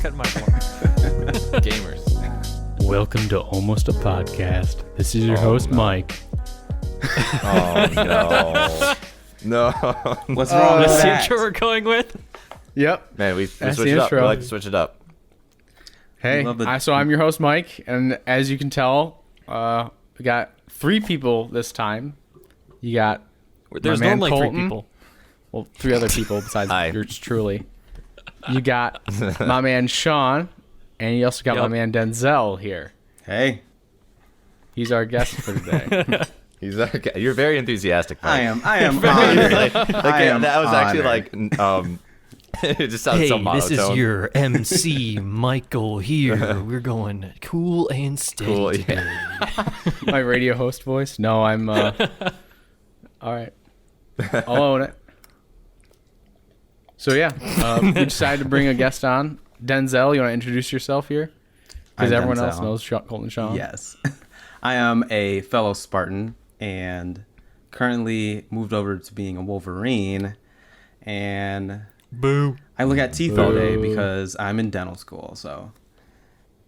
cutting my lawn. Gamers. Welcome to Almost a Podcast. This is your host, Mike. Oh, no. No. What's wrong with That's the that? intro we're going with. Yep. Man, we That's switch the it up. We intro. like to switch it up. Hey, Love the- so I'm your host, Mike, and as you can tell, we got 3 people this time. You got There's my man normally Colton. 3 people. Well, 3 other people besides Hi. yours truly. You got my man Sean, and you also got my Yup. man Denzel here. Hey, He's our guest for today. He's okay. You're very enthusiastic, Mike. I am honored. Like, I am that was actually honored. like, it just sounded so monotone. your MC Michael here. We're going cool and steady Cool, yeah. today. My radio host voice. No, I'm. All right, I'll own it. So yeah, we decided to bring a guest on. Denzel, you want to introduce yourself here? Because I'm everyone else Denzel. knows Colton Sean. Yes. I am a fellow Spartan and currently moved over to being a Wolverine. And Boo. I look at teeth all day Boo. because I'm in dental school. So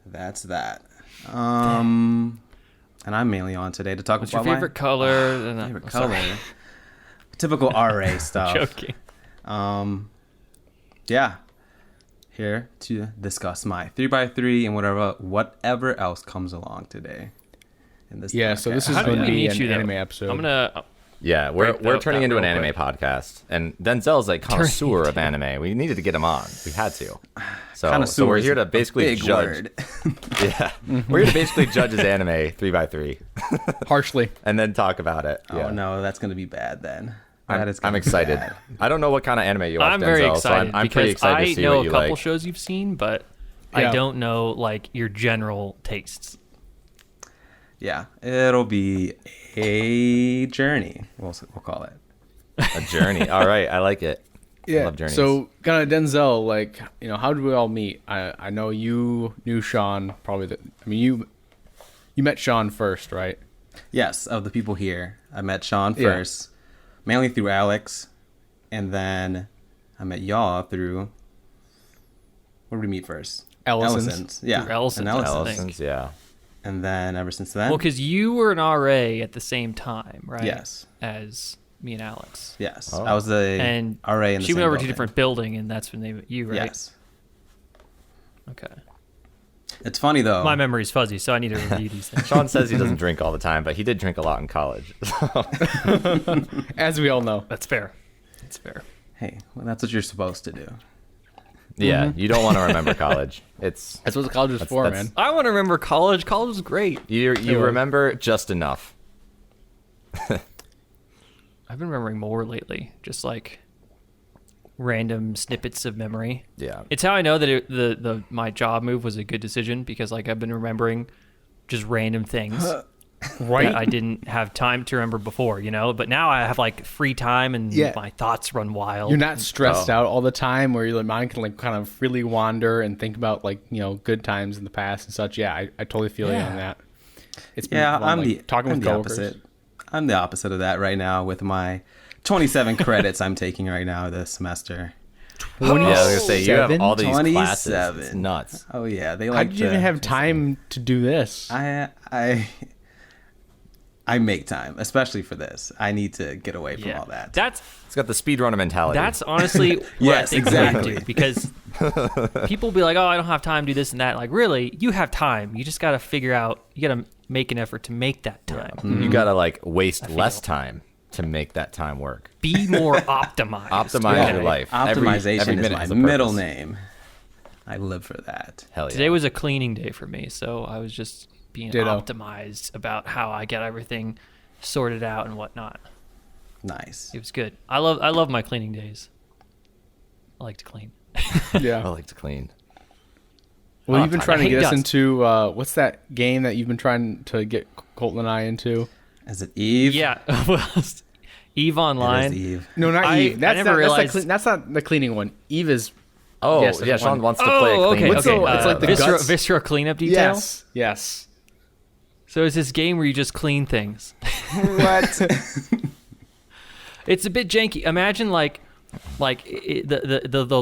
that's that. And I'm mainly on today to talk What's about your favorite color? my favorite color. Typical RA stuff. Joking. Yeah, here to discuss my 3x3 and whatever else comes along today. In this Yeah, so this is How did going to we be meet an you, though? anime episode. I'm gonna. Yeah, we're Break that turning down into an real anime quick. podcast, and Denzel's like connoisseur of anime. We needed to get him on. We had to. So Connoisseur we're is here to a basically big judge. word. Yeah, we're here to basically judge his anime 3x3, Harshly. and then talk about it. Oh Yeah. no, that's gonna be bad then. That is I'm gonna be excited. bad. I don't know what kind of anime you watch, I'm Denzel, very so excited I'm pretty because excited I to see know what a you couple like. shows you've seen, but Yeah. I don't know like your general tastes. Yeah, it'll be a journey. We'll call it. A journey. All right, I like it. I Yeah. love journeys. So, kind of Denzel, like, how did we all meet? I know you knew Sean probably. You met Sean first, right? Yes, of the people here, I met Sean Yeah. first, mainly through Alex, and then I met y'all through. Where did we meet first? Ellison's. Yeah, Through Ellison's, and I Ellison's. think. Ellison's, yeah. And then ever since then. Well, because you were an RA at the same time, right? Yes. As me and Alex. Yes, Oh. I was the And RA in the she same went over to building. a different building, and that's when they met you, right? Yes. Okay. It's funny though. My memory's fuzzy, so I need to review these things. Sean says he doesn't drink all the time, but he did drink a lot in college. As we all know. That's fair. That's fair. Hey, well, that's what you're supposed to do. Yeah, you don't want to remember college. It's That's what the college is for, that's- man. I want to remember college. College was great. you was. remember just enough. I've been remembering more lately, just like random snippets of memory. Yeah. It's how I know that my job move was a good decision because like I've been remembering just random things Right? that I didn't have time to remember before, but now I have like free time and Yeah. my thoughts run wild. You're not stressed Oh. out all the time where your mind can like kind of freely wander and think about like, good times in the past and such. Yeah, I totally feel you on that. It's been Yeah, fun, I'm like, talking I'm with the coworkers. opposite. I'm the opposite of that right now with my 27 credits I'm taking right now this semester. Yeah, I was gonna say you have all these 27. classes. It's nuts. Oh yeah, they How like. did you even have time to do this? I make time, especially for this. I need to get away from all that. That's It's got the speedrunner mentality. honestly what Yes, I think exactly. we do because people be like, oh, I don't have time to do this and that. Like, really, you have time. You just got to figure out, you got to make an effort to make that time. You gotta like waste less time to make that time work. Be more optimized. Optimize your okay? life. Optimization every is minute my has a middle purpose. name. I live for that. Hell yeah. Today was a cleaning day for me, so I was just being Ditto. optimized about how I get everything sorted out and whatnot. Nice. It was good. I love my cleaning days. I like to clean. I Yeah. like to clean. Well, you've been I trying to hate get us dust. into what's that game that you've been trying to get Colton and I into? Is it Eve? Yeah, Eve It Online. is Eve. No, not I Eve. That's never not, realized- that's not the cleaning one. Eve is Oh, Yes, there's yeah, Sean one. wants to play a Oh, clean okay, What's okay. the- it's like the visceral, guts? visceral cleanup detail. yes. So it's this game where you just clean things. What? It's a bit janky. Imagine the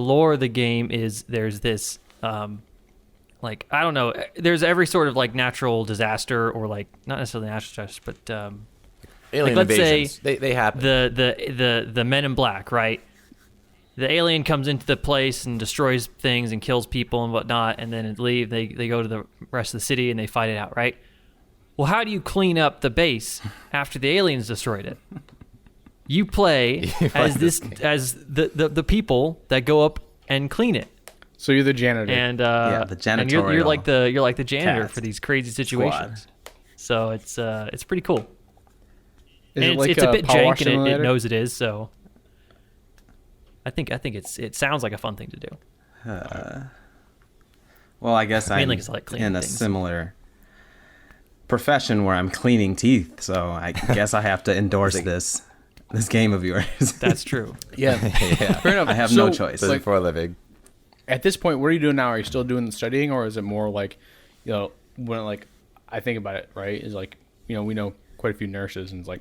lore of the game is there's this Like, I don't know. There's every sort of like natural disaster, or like not necessarily natural disaster, but Alien like, let's invasions. say They happen. the Men in Black, right? The alien comes into the place and destroys things and kills people and whatnot, and then they go to the rest of the city and they fight it out, right? Well, how do you clean up the base after the aliens destroyed it? You play as the people that go up and clean it. So you're the janitor. And the and janitorial you're like the janitor cast for these crazy situations. squad. So it's pretty cool. Is And it like it's a bit power wash jank, and it simulator? knows it is. So I think it sounds like a fun thing to do. Well, I guess I'm Mainly 'cause I like cleaning in a things. similar profession where I'm cleaning teeth, so I guess I have to endorse this game of yours. That's true. Yeah. Yeah. Fair enough. I have So, no choice. Does it like, for a living. at this point, what are you doing now? Are you still doing the studying, or is it more like, when like I think about it, right? Is like, we know quite a few nurses, and it's like,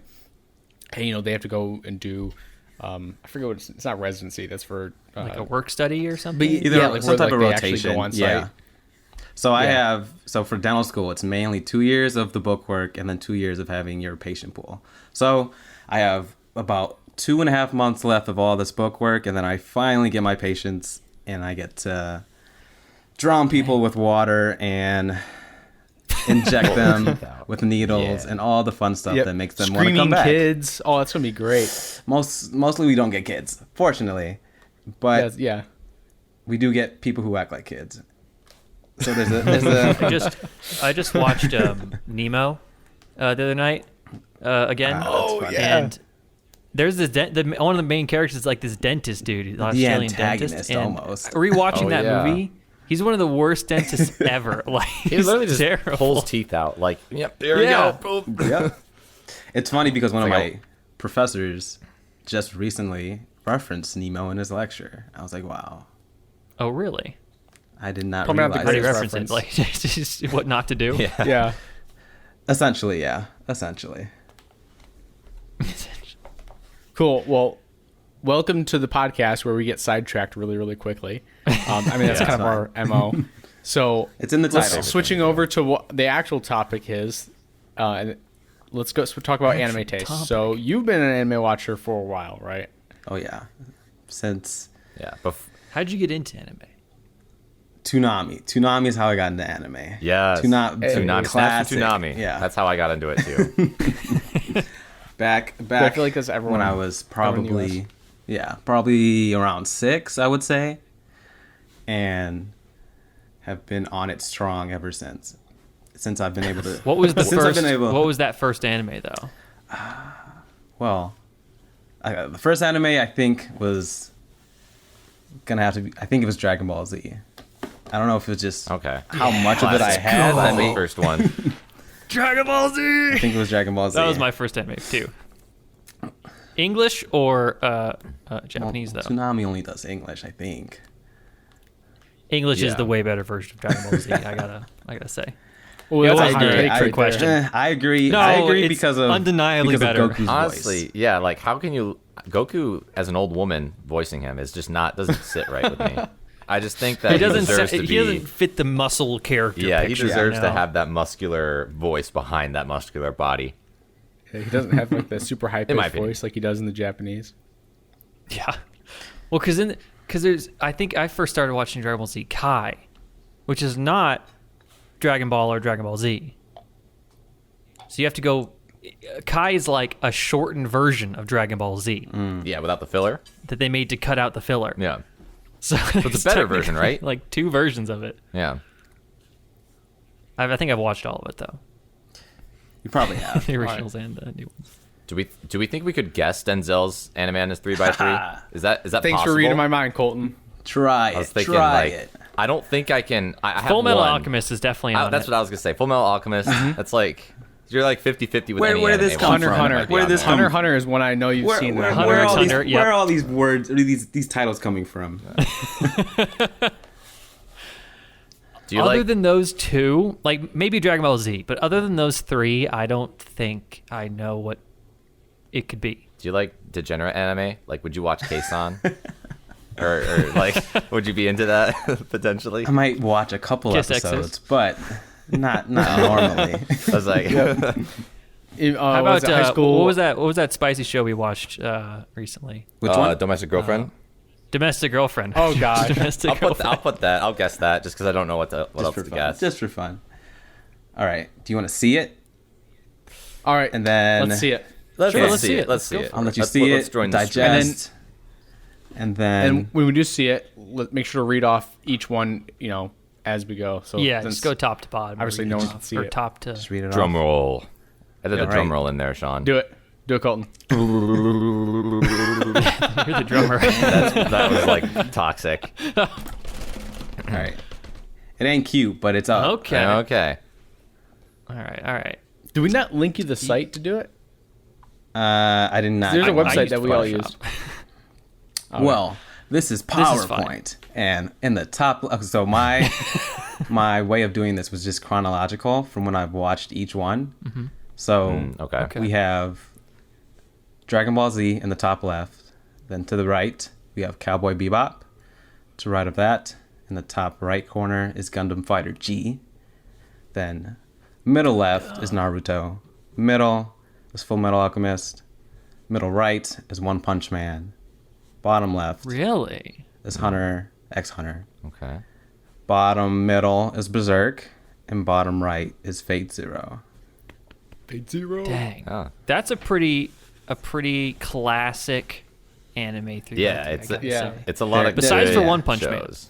hey, they have to go and do, I forget what it's not residency. That's for Like a work study or something. Either like some where, type of they actually rotation. go on Yeah. site. So Yeah. so for dental school, it's mainly 2 years of the book work and then 2 years of having your patient pool. So I have about 2.5 months left of all this book work, and then I finally get my patients, and I get to drown people with water and inject them with needles and all the fun stuff Yep. that makes them want to Screaming come back. kids. Oh, that's gonna be great. Mostly we don't get kids, fortunately, but Yeah. we do get people who act like kids. So there's a I just watched Nemo the other night again. Oh, yeah. And there's this one of the main characters is like this dentist dude, an the Australian antagonist dentist. And almost. rewatching Oh, that yeah. movie, he's one of the worst dentists ever. Like He he's literally just terrible. pulls teeth out. Like, yep, there Yeah. we go. Yeah. It's funny because one of Like my professors just recently referenced Nemo in his lecture. I was like, wow, Oh, really? I did not Probably not the realize How do you this. greatest reference reference. it? Like just what not to do? Yeah. Yeah. Essentially, yeah. Essentially. Cool. Well, welcome to the podcast where we get sidetracked really, really quickly. I mean, that's Yeah, kind of our MO. So It's in the title. switching over to what the actual topic is, and let's go talk about anime taste. So you've been an anime watcher for a while, right? Oh yeah. Since Yeah. How'd you get into anime? Toonami. Toonami is how I got into anime. Yeah. Toonami. Snaps Classic. from Toonami. Yeah. That's how I got into it too. Back I feel like that's everyone when I was everyone in the US. probably around 6, I would say, and have been on it strong ever since. Since I've been able to. What was the since I've first? been able- What was that first anime though? Well, the first anime I think was gonna have to be. I think it was Dragon Ball Z. I don't know if it was just Okay. how much of it I had. I That's the mean, first one. Dragon Ball Z. I think it was Dragon Ball Z. That was my first anime too. English or Japanese though? Toonami only does English, I think. English is Yeah. the way better version of Dragon Ball Z. I gotta say. Well, It that's was a a hard trick take question. there. I agree. No, I agree it's because of undeniably because better. Of Goku's Honestly, voice. yeah. Like, how can you Goku as an old woman voicing him is just doesn't sit right with me. I just think that He doesn't. deserves to He be. doesn't fit the muscle character. Yeah, he picture, deserves you to know? have that muscular voice behind that muscular body. He doesn't have like the super high In my pitched opinion. voice like he does in the Japanese. Yeah. Well, because there's. I think I first started watching Dragon Ball Z Kai, which is not Dragon Ball or Dragon Ball Z. So you have to go. Kai is like a shortened version of Dragon Ball Z Yeah, without the filler. that they made to cut out the filler. Yeah, So it's a better version, right? Like 2 versions of it. yeah. I think I've watched all of it though, You probably have. the originals and the new ones. Do we think we could guess Denzel's anime on his 3x3? Is that Thanks possible? for reading my mind, Colton. Try I was it. thinking Try like it. I don't think I can. I have Full Metal one. Alchemist is definitely on That's it. what I was gonna say. Full Metal Alchemist. That's like you're like 50-50 with Where- any where did anime this come one. Hunter from? Hunter. Might be Where on did this there. come Hunter Hunter is one I know you've seen. Where, that. Hunter are x all these, Hunter, yep. where are all these words, or these titles coming from? Do you Other like? than those 2, like maybe Dragon Ball Z, but other than those 3, I don't think I know what it could be. Do you like degenerate anime? Like, would you watch Keisan? or like, would you be into that potentially? I might watch a couple Kiss episodes, exes. but not normally. I was like, How How about high school? what was that? What was that spicy show we watched recently? Which one? Domestic Girlfriend. Domestic Girlfriend. Oh, God. Domestic I'll Girlfriend. put that. I'll guess that just because I don't know what else for to fun. guess. Just for fun. All right. Do you want to see it? All right, And then let's see it. Let's Sure, see it. Let's see Go it. for I'll let you Let's- see let's it, join the stream. digest, and then And when we do see it, make sure to read off each one, as we go. So Yeah, since just go top to bottom. obviously no one can see or it. top to. just read it Drum off. roll. Edit Yeah, a drum right. roll in there, Sean. Do it, Colton. You're the drummer. That was like toxic. All right. It ain't cute, but it's up. Okay. Okay. All right. Do we not link you the site to do it? I did not. There's a I website used that we all Photoshop. use. Well, this is This is PowerPoint, and in the top. So my my way of doing this was just chronological from when I've watched each one. So Okay. we have Dragon Ball Z in the top left. Then to the right we have Cowboy Bebop. To the right of that, in the top right corner, is Gundam Fighter G. Then middle left is Naruto. Middle is Fullmetal Alchemist. Middle right is One Punch Man. Bottom left Really? is Hunter x Hunter. Okay. Bottom middle is Berserk. And bottom right is Fate Zero. Dang. Oh. That's a pretty classic anime through. Yeah, that, it's I gotta yeah. say. it's a lot of Besides good for One Punch Man. shows.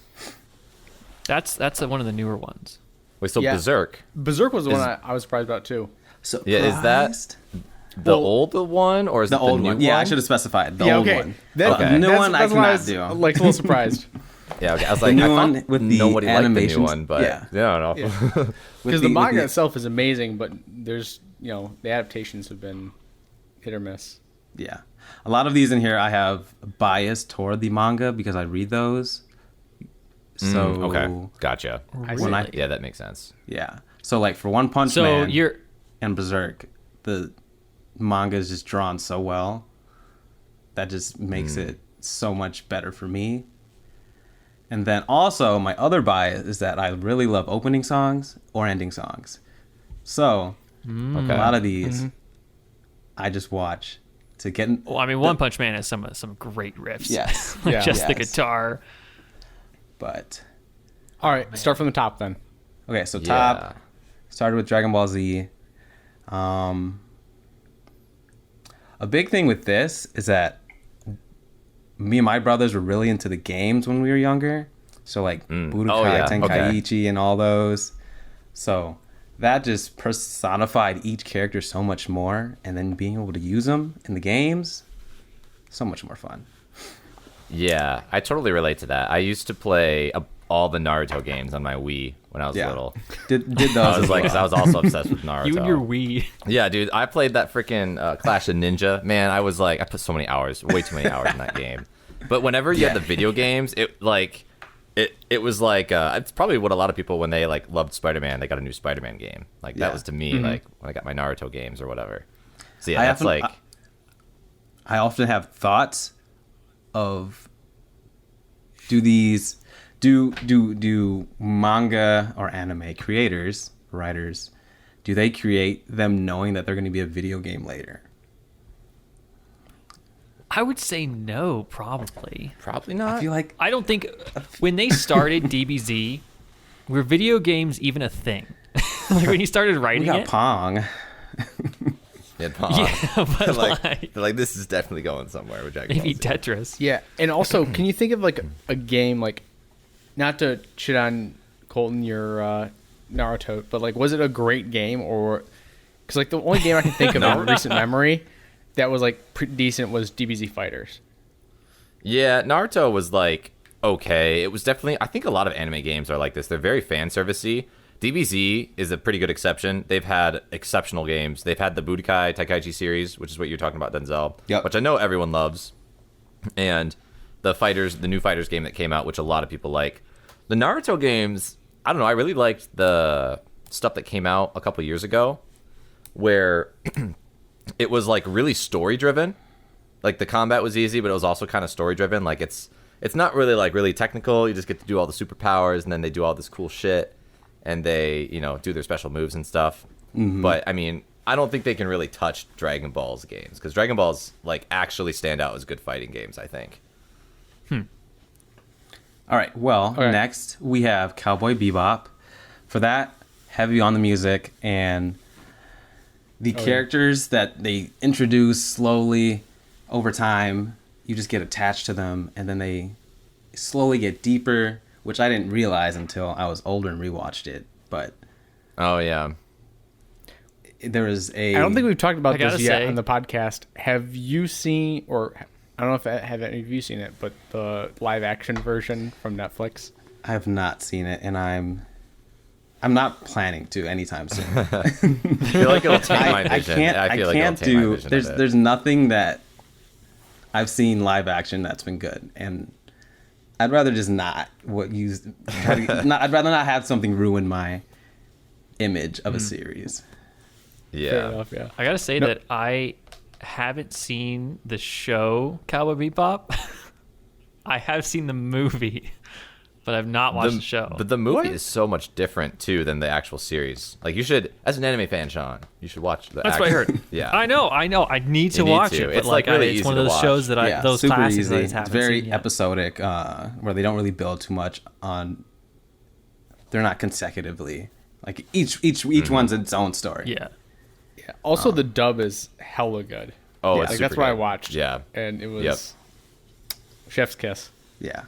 That's one of the newer ones. Wait, so Yeah. Berserk, Berserk was the Is- one I was surprised about too. So Yeah, is that- the Well, old one or is the it old new one? Yeah, I should have specified the yeah, old okay. one. That- Okay. The new that's- one I that's why cannot was, do. Like a little surprised Yeah, okay. I was like, new I thought one with the nobody liked the new animations- one, but yeah. yeah, no. Yeah. With because the manga with itself is amazing, but there's the adaptations have been hit or miss. Yeah. A lot of these in here I have bias toward the manga because I read those. So Okay, gotcha. when I Yeah, that makes sense. yeah. So like for One Punch So Man you're and Berserk, the manga is just drawn so well that just makes it so much better for me. And then also my other bias is that I really love opening songs or ending songs. So Okay. a lot of these I just watch to get in, well, I mean, One Punch Man has some great riffs. yes. Like Yeah. just the Yes. guitar. But All right, start from the top then. okay, so Yeah. top started with Dragon Ball Z. A big thing with this is that me and my brothers were really into the games when we were younger. So like Budokai Oh, yeah. Tenkaichi and all those. So that just personified each character so much more, and then being able to use them in the games, so much more fun. Yeah, I totally relate to that. I used to play all the Naruto games on my Wii when I was Yeah. little. Did those I was as like, well. 'cause I was also obsessed with Naruto. You and your Wii. Yeah, dude, I played that freaking Clash of Ninja. Man, I was like, I put so many hours, way too many hours in that game. But whenever you had the video games, it was like it's probably what a lot of people when they like loved Spider-Man, they got a new Spider-Man game. Like that Yeah. was to me like when I got my Naruto games or whatever. So yeah, I that's often- like I often have thoughts of do manga or anime creators, writers, do they create them knowing that they're going to be a video game later? I would say no, probably. probably not. I feel like I don't think when they started DBZ, were video games even a thing? Like when you started we writing got it. Pong. Yeah, Pong. Yeah, but like, like, they're like this is definitely going somewhere with Dragon maybe Ball Z. Tetris. Yeah, and also, can you think of like a game like, not to shit on Colton your Naruto, but like, was it a great game or? Because like the only game I can think of in recent memory that was like pretty decent was DBZ Fighters. Yeah, Naruto was like okay. It was definitely. I think a lot of anime games are like this. They're very fan servicey. DBZ is a pretty good exception. They've had exceptional games. They've had the Budokai Tenkaichi series, which is what you're talking about, Denzel. Yep. Which I know everyone loves, and the new Fighters game that came out, which a lot of people like. The Naruto games, I don't know. I really liked the stuff that came out a couple years ago, where it was like really story driven. Like the combat was easy, but it was also kind of story driven. Like it's it's not really like really technical. You just get to do all the superpowers, and then they do all this cool shit, and they do their special moves and stuff. But I mean, I don't think they can really touch Dragon Ball's games, because Dragon Ball's like actually stand out as good fighting games, I think. All right. Well, next we have Cowboy Bebop. For that, heavy on the music and the characters that they introduce slowly over time. You just get attached to them, and then they slowly get deeper, which I didn't realize until I was older and rewatched it. But oh yeah, there is a. I don't think we've talked about this yet say, on the podcast. Have you seen, or I don't know if have any of you seen it, but the live action version from Netflix? I have not seen it, and I'm not planning to anytime soon. I feel like it'll take my vision. I can't do. There's nothing that I've seen live action that's been good, and I'd rather just not I'd rather not have something ruin my image of a series. Yeah. Fair enough, yeah. I gotta say that I haven't seen the show Cowboy Bebop. I have seen the movie, but I've not watched the show. But the movie is so much different too than the actual series. Like, you should, as an anime fan, Sean, you should watch the. That's what I heard. Yeah, I know. I need to watch it, but it's like really it's one of easy to those shows watch. that those super classics easy. that I just haven't It's very seen yet. episodic, where they don't really build too much on. They're not consecutively like each one's its own story. Yeah. Yeah. Also, the dub is hella good. Oh, like it's that's super what I good. watched. Yeah, and it was chef's kiss. Yeah.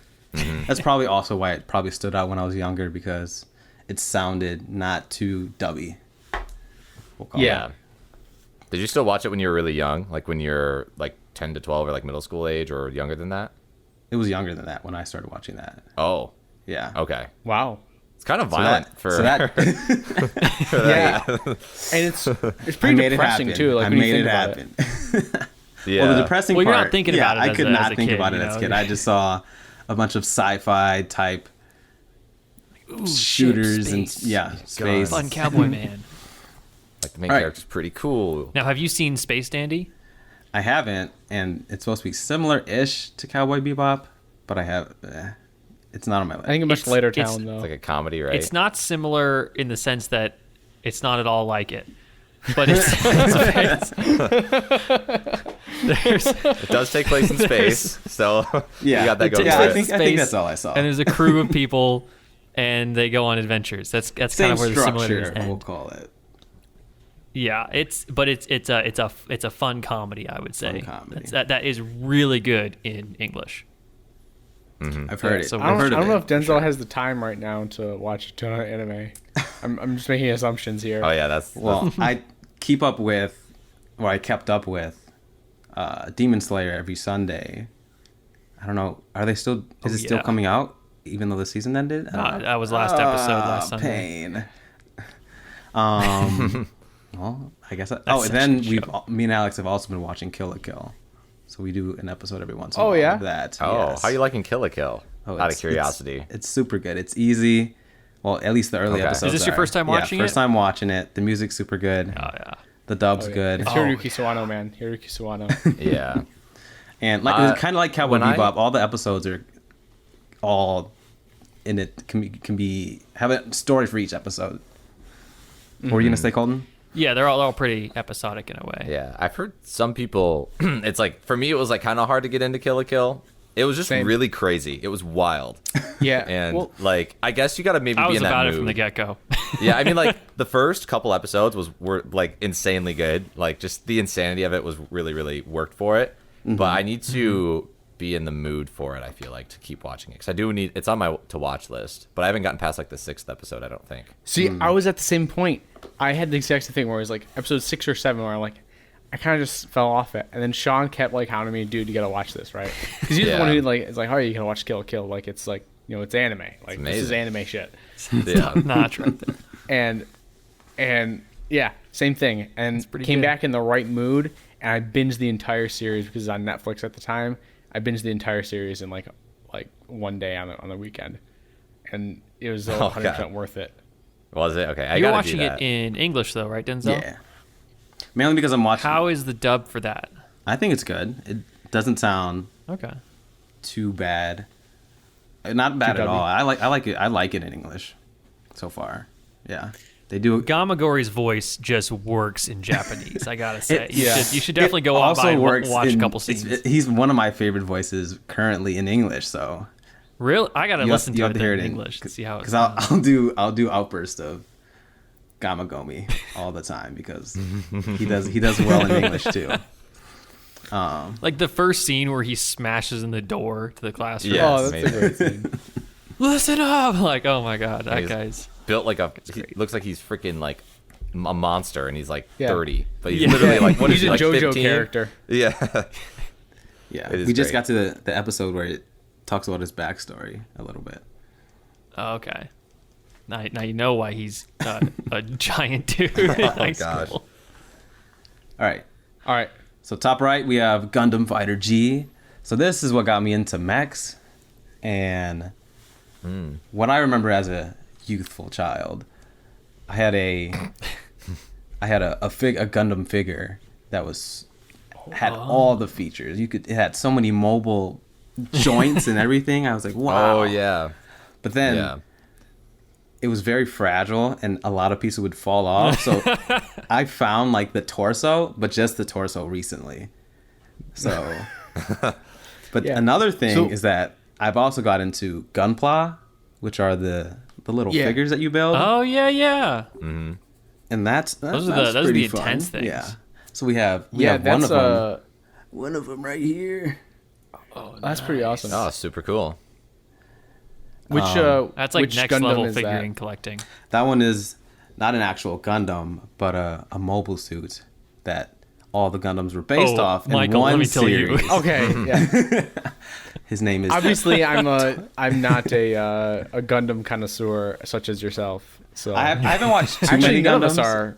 That's probably also why it probably stood out when I was younger, because it sounded not too dubby. We'll call yeah. Did you still watch it when you were really young, like when you're like 10 to 12 or like middle school age or younger than that? It was younger than that when I started watching that. Oh, Yeah. okay. Wow. It's kind of violent for Yeah, and it's pretty depressing too. Like I when made you it think about happen. Yeah. Well, the depressing Well, part. you're not thinking about it I as could a- not as a think kid, about it you as a know? kid. I just saw a bunch of sci-fi type shooters and space. Fun cowboy man. Like the main All right. character's pretty cool. Now, have you seen Space Dandy? I haven't, and it's supposed to be similar-ish to Cowboy Bebop, but I have. It's not on my list. I think a much It's- later it's- town though. It's like a comedy, right? It's not similar in the sense that it's not at all like it, but it's It does take place in space, so you got that going takes for I it. think space, that's all I saw. and there's a crew of people, and they go on adventures. That's kind Same of where the similarities structure, end. we'll call it. Yeah, it's a fun comedy, I would say. Fun comedy. That is really good in English. I've heard it. so I I've heard don't of know it. if Denzel has the time right now to watch a ton of anime. I'm just making assumptions here. Oh yeah, that's Well, I kept up with Demon Slayer every Sunday. I don't know. Are they still? Is it still yeah. coming out even though the season ended? I don't know. That was last episode last Sunday. Pain. Well, I guess. And such then a good show. me and Alex have also been watching Kill la Kill, so we do an episode every once in a Oh, while. yeah? Of that. Oh, yes. how you liking Kill la Kill? Oh, Out of curiosity. It's super good. It's easy. Well, at least the early Okay. episodes. Is this your are. first time watching First it? time watching it. The music's super good. Oh yeah. The dub's Oh, yeah. good. It's Hiroyuki Sawano, man. Hiroyuki Sawano. Yeah. And like it's kind of like Cowboy when I- Bebop. All the episodes are all in it. Can be have a story for each episode. What were you gonna say, Colton? Yeah, they're all pretty episodic in a way. Yeah, I've heard some people. It's like, for me, it was like kind of hard to get into Kill la Kill. It was just Same. really crazy. It was wild, Yeah. and well, like I guess you got to maybe I be was in that about mood. it from the get go. Yeah, I mean, like the first couple episodes were like insanely good. Like just the insanity of it was really worked for it. But I need to be in the mood for it. I feel like to keep watching it because I do need. It's on my to watch list, but I haven't gotten past like the 6th episode. I don't think. see, I was at the same point. I had the exact same thing where it was like episode 6 or 7 where I'm like, I kind of just fell off it. And then Sean kept like hounding me, dude, you gotta watch this, right? Because he's the one who like is like, oh, you gotta watch Kill la Kill. Like it's like, you know, it's anime. Like this is amazing. anime shit. Yeah. Notch right there. And yeah, same thing. And pretty came good. back in the right mood, and I binged the entire series because it was on Netflix at the time. I binged the entire series in like one day on the weekend, and it was 100% God. worth it. Was it okay? I You're gotta watching do it that. in English though, right, Denzel? Yeah. Mainly because I'm watching. How is the dub for that? I think it's good. It doesn't sound Okay. too bad. Not bad at QW. all. I like it. I like it in English so far. Yeah, they do. Gamagori's voice just works in Japanese. I gotta say, yeah. you should definitely go on also by and works watch a in- couple scenes. He's one of my favorite voices currently in English. So Really, I gotta you listen have, you to have it to hear in it English to see how it because sounds. I'll do outbursts of Gamagomi all the time because he does well in English too. Like the first scene where he smashes in the door to the classroom. Yeah. Oh, it's that's a great scene. Listen up! Like, oh my god, that He's guy's. built like a. He great. looks like he's freaking like a monster, and he's like Yeah. 30, but he's Yeah. literally like what is He's he a like JoJo 15? character. Yeah. Yeah, It is we just great. got to the episode where it talks about his backstory a little bit. Oh, okay. Now you know why he's a giant dude in high gosh. school. All right. All right. So top right, we have Gundam Fighter G. So this is what got me into mechs, and what I remember as a youthful child, I had a Gundam figure that had all the features. It had so many mobile joints and everything. I was like, wow. Oh yeah. But then Yeah. it was very fragile and a lot of pieces would fall off. So I found like the torso, but just the torso recently. So, but Yeah. another thing So- is that I've also got into Gunpla, which are the little Yeah. figures that you build. Oh yeah. And that's Those are that's the pretty intense fun. things. Yeah. So we have Yeah, one that's of them. One of them right here. that's pretty awesome. Oh, super cool. Which That's like which next Gundam level is figurine that? collecting. That one is not an actual Gundam, but a mobile suit that all the Gundams were based off in Michael, one let me tell you. series. Okay, yeah. His name is Obviously, I'm not a Gundam connoisseur such as yourself. So I haven't watched too actually many none of Gundams. us are.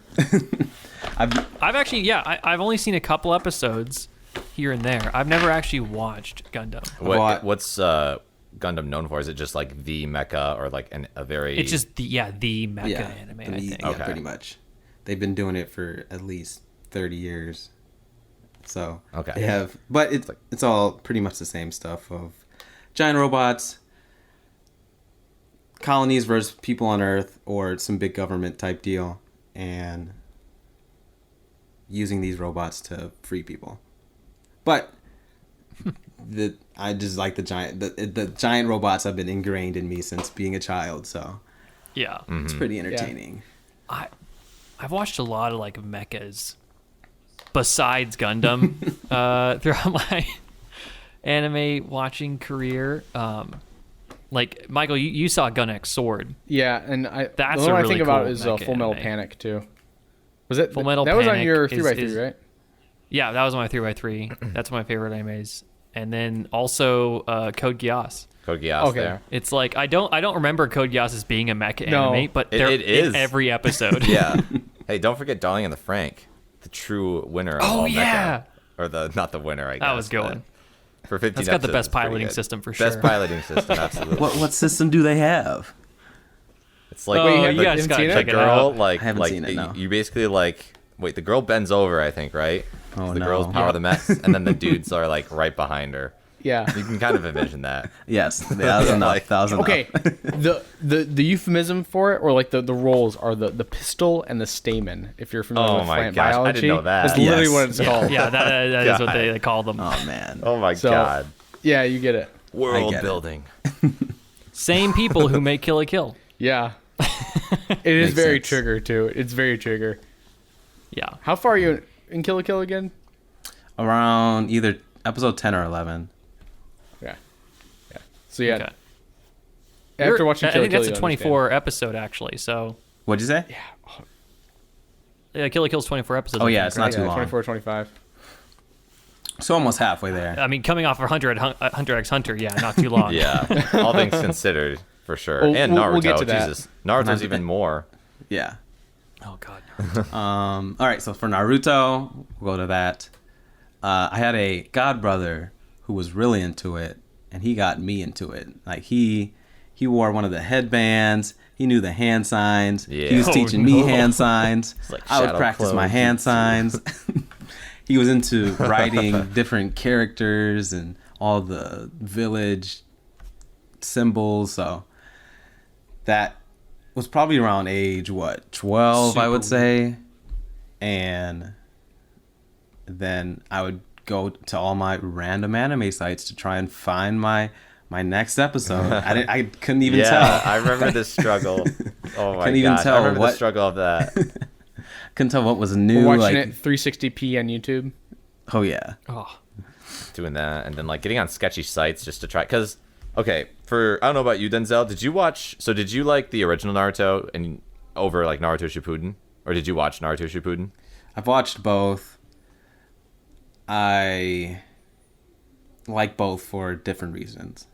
I've actually, I've only seen a couple episodes here and there. I've never actually watched Gundam. What's Gundam known for? Is it just like the mecha or like a very? It's just the mecha Yeah, anime. the I meat- think. yeah, Okay. pretty much. They've been doing it for at least 30 years. So Okay. they have, but it's all pretty much the same stuff of giant robots, colonies versus people on Earth, or some big government type deal, and using these robots to free people. But I just like the giant robots have been ingrained in me since being a child, so Yeah. it's pretty entertaining. I've watched a lot of like mechas besides Gundam throughout my anime watching career. Like Michael, you saw Gun X Sword. Yeah, and That's the a one I really think about cool is mecha Full Metal anime. Panic too. Was it Fullmetal that was on Panic your is- 3x3, is- right? Yeah, that was my 3x3. That's my favorite animes. And then also Code Geass. Code Geass Okay. there. It's like I don't remember Code Geass as being a mecha No. anime, but It- they're it is. in every episode. Yeah. Hey, don't forget Darling in the Frank, the true winner. Of Oh, all yeah. mecha. Or not the winner. I guess. That was going. but For 15 That's got the episodes, best it's pretty piloting good. system for Best sure. piloting system, absolutely. What system do they have? It's like Oh, Wait, you guys haven't gotta seen it? check the it girl, out. like, I haven't like seen it, no. you basically like. Wait, the girl bends over, I think, right? Oh, the no. girls power Yeah. the mechs, and then the dudes are like right behind her. Yeah. You can kind of envision that. Yes, that was enough. Like- That was enough. Okay, the euphemism for it, or like the roles, are the pistol and the stamen. If you're familiar Oh with my plant gosh, I biology, didn't know that. That's literally Yes. what it's called. Yeah, that is what God. they call them. Oh man. Oh my So- god. Yeah, you get it. World get it. building. Same people who make Kill la Kill. Yeah, it is Makes very sense. trigger too. It's very trigger. Yeah. How far are you in Kill la Kill again? Around either episode 10 or 11. Yeah. So yeah, Okay. after You're- watching I Kill la think Kill, that's a you 24 episode actually. So What'd you say? yeah, Kill la Kill's 24 episodes. Oh, I yeah, think, it's right? not too long. 24, 25. So almost halfway there. I mean, coming off of Hunter x Hunter, yeah, not too long. Yeah. All things considered, for sure. Well, And we'll- Naruto. we'll get to that. Jesus. Naruto's even more. Yeah. Oh god. All right, so for Naruto, we'll go to that. I had a god brother who was really into it, and he got me into it. Like he wore one of the headbands. He knew the hand signs. Yeah. He was Oh, teaching me no. hand signs. like I would shadow practice my clone hand jutsu. signs. He was into writing different characters and all the village symbols. So that was probably around age 12, I would say. And then I would go to all my random anime sites to try and find my next episode. I couldn't even tell. I remember this struggle. Oh my couldn't even gosh, tell I remember what- the struggle of that. Couldn't tell what was new. We're like, watching it 360p on YouTube. oh yeah. Oh, Doing that, and then like getting on sketchy sites just to try. Because okay, I don't know about you, Denzel. Did you like the original Naruto and over like Naruto Shippuden, or did you watch Naruto Shippuden? I've watched both. I like both for different reasons.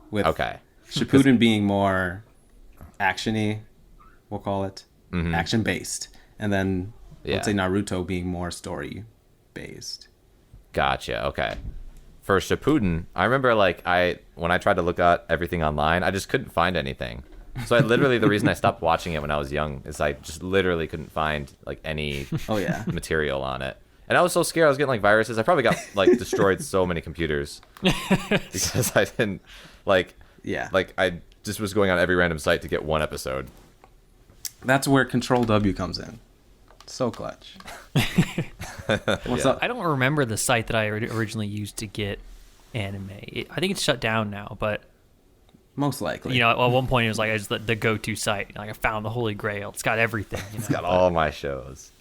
With Okay. Shippuden being more actiony, we'll call it, Mm-hmm. action based, and then Yeah. let's say Naruto being more story based. Gotcha. Okay. For Shippuden, I remember like when I tried to look at everything online, I just couldn't find anything. So I literally the reason I stopped watching it when I was young is I just literally couldn't find like any Oh yeah. material on it. And I was so scared I was getting like viruses. I probably got like destroyed so many computers because I didn't Yeah. like I just was going on every random site to get one episode. That's where Control W comes in. So clutch. What's Yeah. up? I don't remember the site that I originally used to get anime. I think it's shut down now, but Most likely. you know, at one point it was like it's the go-to site. Like I found the holy grail. It's got everything. You know? It's got all my shows.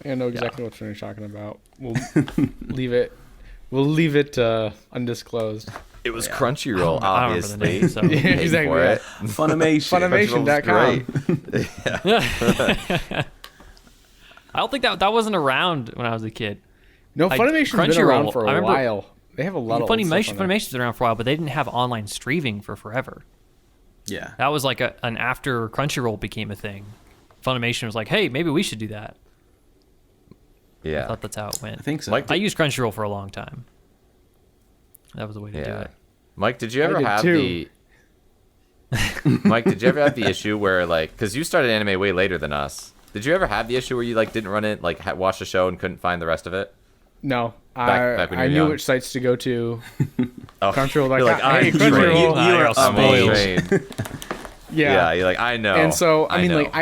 I know exactly what you're talking about. We'll leave it. We'll leave it undisclosed. It was Crunchyroll, I don't remember the obviously. name, so- Yeah, Paid exactly. for it. Funimation. Funimation.com. I don't think that wasn't around when I was a kid. No, Like, Funimation's been Crunchyroll, around for I a remember- while. They have a lot of old stuff on there. Funimation's been around for a while, but they didn't have online streaming for forever. Yeah. That was like an after Crunchyroll became a thing. Funimation was like, hey, maybe we should do that. I Yeah. thought that's how it went. I think so. Mike, I used Crunchyroll for a long time. That was the way to do Yeah. it. Mike, did you ever did have too. the Mike, did you ever have the issue where like cuz you started anime way later than us. Did you ever have the issue where you like didn't run it like watched the show and couldn't find the rest of it? No, Back when you I were knew young. which sites to go to. Oh, Crunchyroll, you're like, hey, I'm Crunchyroll. trained. You are I'm spoiled. trained. Yeah, you're like I know. And so I mean, know. like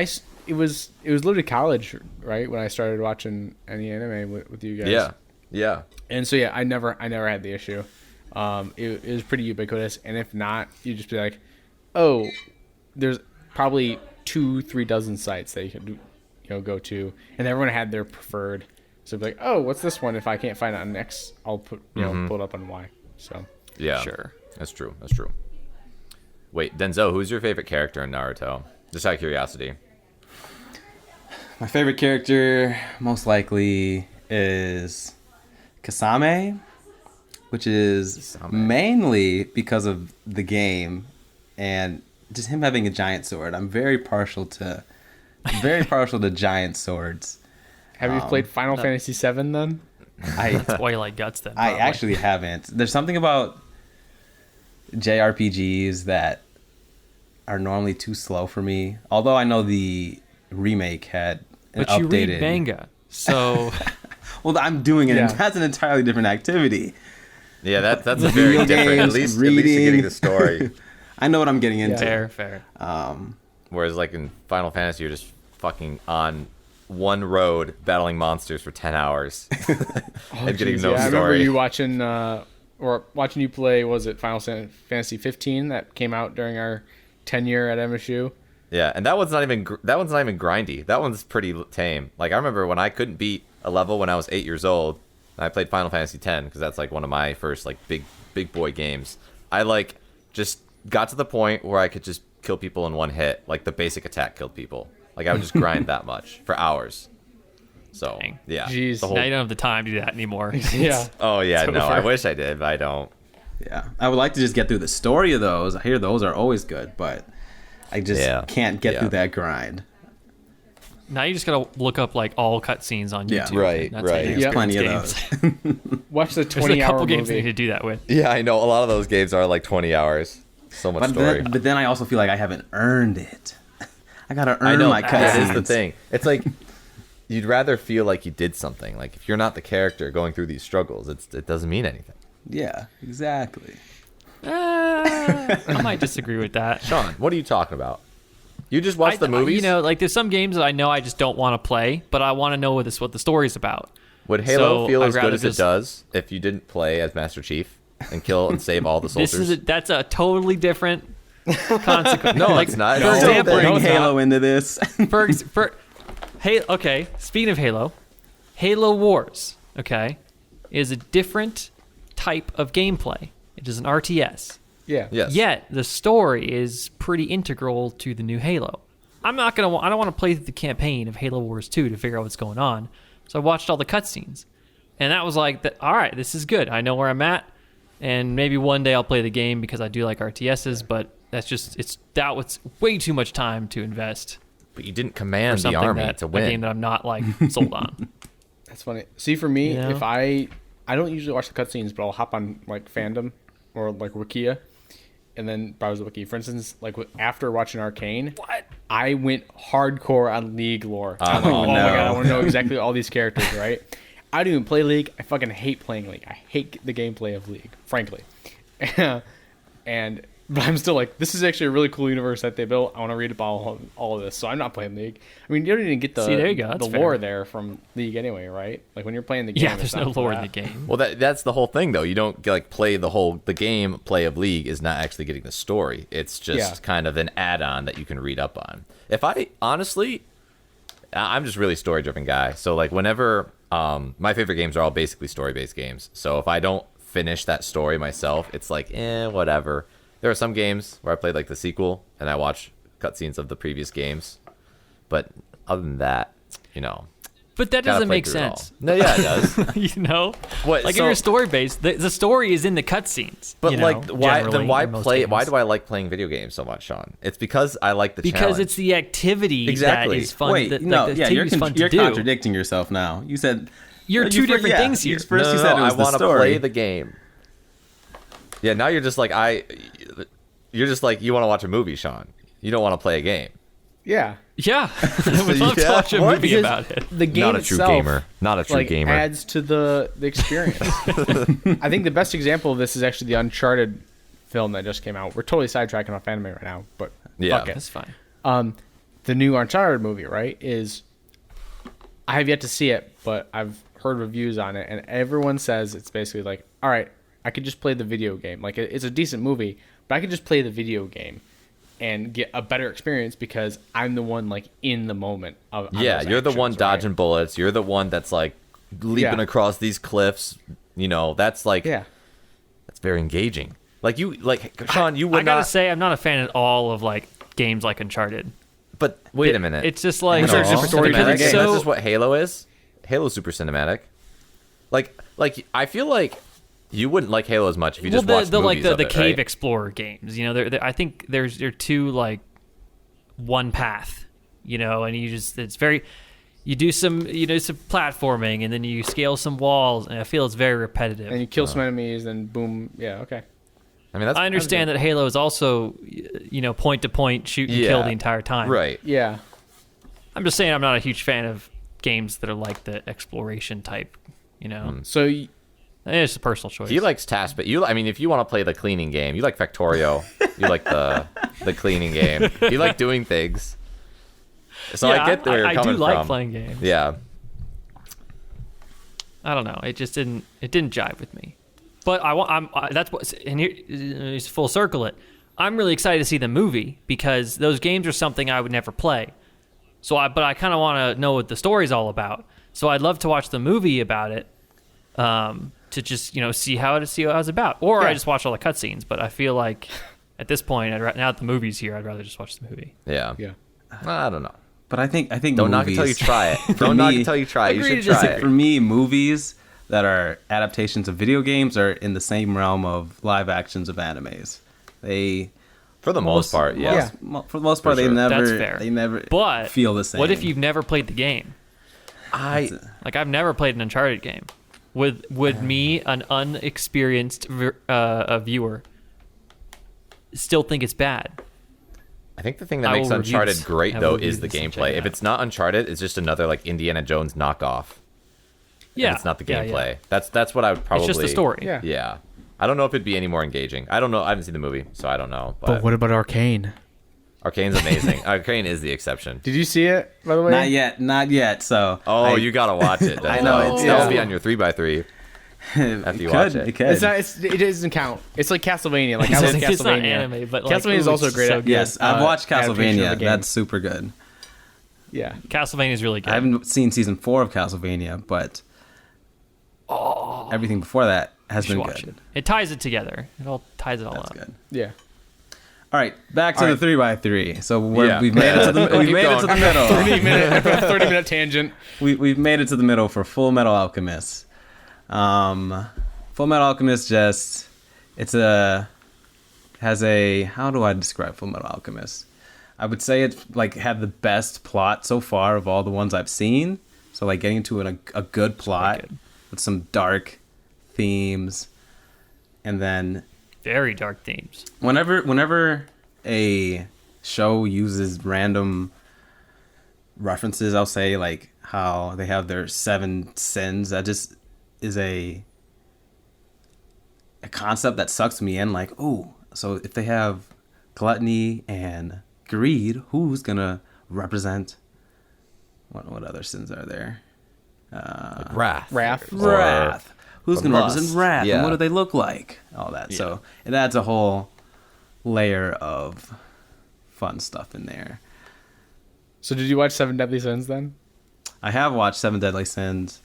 it was literally college, right, when I started watching any anime with you guys. Yeah. And so yeah, I never had the issue. It was pretty ubiquitous, and if not, you'd just be like, oh, there's probably 2-3 dozen sites that you could go to, and everyone had their preferred. So it'd be like, oh, what's this one? If I can't find it on X, I'll pull it up on Y. So Yeah. Sure. That's true. Wait, Denzel, who's your favorite character in Naruto? Just out of curiosity. My favorite character, most likely, is Kasame, which is mainly because of the game and just him having a giant sword. I'm very partial to giant swords. have you played Final Fantasy VII then? That's why you like Guts then. I probably. actually haven't. There's something about JRPGs that are normally too slow for me. Although I know the remake had an But you updated. read manga, so Well, I'm doing it. Yeah. And that's an entirely different activity. Yeah, that's a very different. At games, least you're reading. getting the story. I know what I'm getting into. fair. Whereas like in Final Fantasy, you're just fucking on one road battling monsters for 10 hours and getting Jeez, no yeah, I remember story. you watching you play. Was it Final Fantasy 15 that came out during our tenure at MSU? Yeah, and that one's not even grindy. That one's pretty tame. Like I remember when I couldn't beat a level when I was 8 years old, and I played Final Fantasy X because that's like one of my first like big boy games. I like just got to the point where I could just kill people in one hit. Like the basic attack killed people. Like I would just grind that much for hours. So Dang. yeah, Jeez. the Now you don't have the time to do that anymore. Yeah. Oh yeah, It's no, I over. wish I did, but I don't. Yeah, I would like to just get through the story of those. I hear those are always good, but I just can't get through that grind. Now you just gotta look up like all cutscenes on Yeah. YouTube. Right, That's how right. you There's experience plenty of games. Watch the There's a 20-hour couple games that movie. need to do that with. Yeah, I know. A lot of those games are like 20 hours. So much story. But then I also feel like I haven't earned it. I gotta earn I know my that is the cutscenes. thing. It's like you'd rather feel like you did something. Like if you're not the character going through these struggles, it doesn't mean anything. Yeah, exactly. I might disagree with that. Sean, what are you talking about? You just watch the movies? You know, like there's some games that I know I just don't want to play, but I want to know what the story's about. Would Halo So feel I'd as good rather as it just- does if you didn't play as Master Chief and kill and save all the soldiers? That's a totally different consequence. No, like, it's not. For Don't example, bring Bring Halo into this. Okay, speaking of Halo Wars, okay, is a different type of gameplay. It is an RTS. Yeah. Yes. Yet the story is pretty integral to the new Halo. I don't want to play the campaign of Halo Wars 2 to figure out what's going on. So I watched all the cutscenes, and that was like, all right, this is good. I know where I'm at, and maybe one day I'll play the game because I do like RTSs. But it's way too much time to invest But you didn't for command the something army that to a game win. that I'm not like sold on. That's funny. See, for me, You know? if I don't usually watch the cutscenes, but I'll hop on like fandom or like Wikia, and then browse the wiki. For instance, like after watching Arcane, I went hardcore on League lore. I'm like, Oh, oh my no. god, I want to know exactly all these characters, right? I don't even play League. I fucking hate playing League. I hate the gameplay of League, frankly. But I'm still like, this is actually a really cool universe that they built. I want to read about all of this, so I'm not playing League. I mean, you don't even get the See, there you go. That's the lore fair. there from League anyway, right? Like when you're playing the game, Yeah, it's there's no not for lore in that. the game. Well, that's the whole thing, though. You don't like play the gameplay of League is not actually getting the story. It's just Yeah. kind of an add-on that you can read up on. I'm just really story-driven guy. So like whenever my favorite games are all basically story-based games. So if I don't finish that story myself, it's like whatever. There are some games where I played like the sequel and I watch cutscenes of the previous games, but other than that, But that gotta doesn't play make through it all. sense. No, yeah, it does. You know, What, like so- if you're story based, the story is in the cutscenes. But you know, like, why generally, then? Why in most play? games. Why do I like playing video games so much, Sean? It's because I like the Because challenge. it's the activity Exactly. that is fun. Wait, that, no, like, the yeah, activity's fun to you're do. contradicting yourself now. You said You're you two fir- different yeah, things here. First you said it was I the want to story. play the game. Yeah, now you're just like You're just like you want to watch a movie, Sean. You don't want to play a game. Yeah, Yeah, I would love to Yeah, watch a what? movie Because about it. the game Not a true itself, gamer. Not a true like, gamer. adds to the experience. I think the best example of this is actually the Uncharted film that just came out. We're totally sidetracking off anime right now, but Yeah. fuck it. That's fine. The new Uncharted movie, right, is I have yet to see it, but I've heard reviews on it, and everyone says it's basically like, all right, I could just play the video game. Like, it's a decent movie, but I could just play the video game and get a better experience because I'm the one like in the moment of on Yeah, those you're the one actions, right? dodging bullets. You're the one that's like leaping Yeah. across these cliffs. That's like Yeah. that's very engaging. Like Sean, you would I gotta not. say, I'm not a fan at all of like games like Uncharted. But wait a minute. It's just like Uncharted's just a story because driven it's game. so That's just what Halo is. Halo's super cinematic. Like I feel like you wouldn't like Halo as much if you just watched the movies of the it, cave right? explorer games. You know, I think they're two like one path. You know, and it's very. You do some platforming, and then you scale some walls, and I feel it's very repetitive. And you kill some enemies, then boom. Yeah, okay. I mean, that's I understand that Halo is also, point to point, shoot and kill the entire time. Right. Yeah. I'm just saying I'm not a huge fan of games that are like the exploration type. So It's a personal choice. He likes tasks, but if you want to play the cleaning game, you like Factorio. You like the cleaning game. You like doing things. So yeah, I get where you're I coming do like from. playing games. Yeah. I don't know. It just didn't jive with me. But that's what, and here is full circle it. I'm really excited to see the movie because those games are something I would never play. But I kind of want to know what the story's all about. So I'd love to watch the movie about it, to just see how it's about, or I Yeah. just watch all the cutscenes. But I feel like at this point, now that the movie's here, I'd rather just watch the movie. Yeah. yeah. I don't know. But I think Don't knock it movies, until you try it. for Don't knock it me- until you try it. You Agree should to try disagree. it. For me, movies that are adaptations of video games are in the same realm of live actions of animes. They, For the most part, yeah. for the most part, For sure. That's fair. they never But feel the same. what if you've never played the game? Like I've never played an Uncharted game. Would me, an unexperienced viewer, still think it's bad? I think the thing that I makes will review Uncharted this. great I though will review is the this and check gameplay. it If out. it's not Uncharted, it's just another like Indiana Jones knockoff. Yeah, It's not the yeah, gameplay. yeah. That's what I would probably. It's just the story. Yeah. Yeah. I don't know if it'd be any more engaging. I don't know. I haven't seen the movie, so I don't know. But what about Arcane? Arcane's amazing. Arcane is the exception. Did you see it, by the way? Not yet. So you gotta watch it. I know, it's it's- that'll be on your 3x3 after you watch it. It could. It doesn't count. It's like Castlevania. Like I love It's not Castlevania. anime, but like, Castlevania is ooh, also a it's great. so good. Yes, I've watched adaptation of Castlevania. the game. That's super good. Yeah. Castlevania is really good. I haven't seen season 4 of Castlevania, but everything before that has You should been watch good. it. It ties it together. It all ties it all That's up. good. Yeah. All right, back to All the right. 3x3. So Yeah. we've made it to the Keep going. middle. 30-minute tangent. We've made it to the middle for Fullmetal Alchemist. Fullmetal Alchemist has a, how do I describe Fullmetal Alchemist? I would say it like had the best plot so far of all the ones I've seen. So like getting into a good plot good. with some dark themes, and then Very dark themes. whenever a show uses random references, I'll say like how they have their 7 sins. That just is a concept that sucks me in. Like, oh, so if they have gluttony and greed, who's gonna represent? What other sins are there? Wrath. Wrath. Who's or gonna lust. represent wrath? Yeah. And what do they look like? All that. Yeah. So it adds a whole layer of fun stuff in there. So did you watch Seven Deadly Sins then? I have watched Seven Deadly Sins.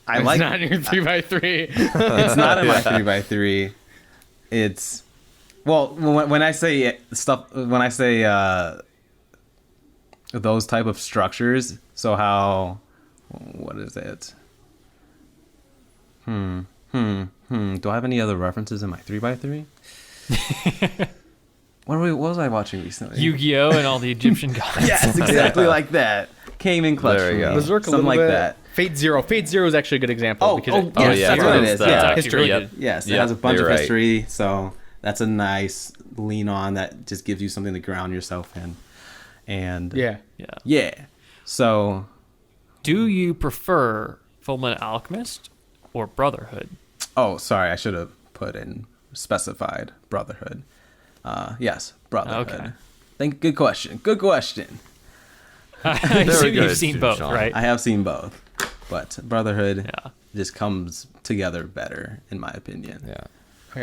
I It's like not in your 3x3. it's not in my 3x3. It's well when I say stuff when I say those type of structures. So how what is it? Do I have any other references in my 3x3? What was I watching recently? Yu-Gi-Oh! And all the Egyptian gods. Yes, exactly like that. Came in clutch There for you me. go. Berserk a Something little like bit. that. Fate Zero. Fate Zero is actually a good example. Oh, because yes, yeah, that's what it it's is. the- Yeah. actually History. really Yep. good. Yes, it Yep, has a bunch you're of right. history, so that's a nice lean on that just gives you something to ground yourself in. And Yeah. yeah. So Do you prefer Fullmetal Alchemist or Brotherhood? oh, sorry, I should have put in specified Brotherhood. Yes, Brotherhood. Okay. Good question. Good question. I Very assume good, you've seen both, Sean. right? I have seen both, but Brotherhood Yeah. just comes together better, in my opinion. Yeah.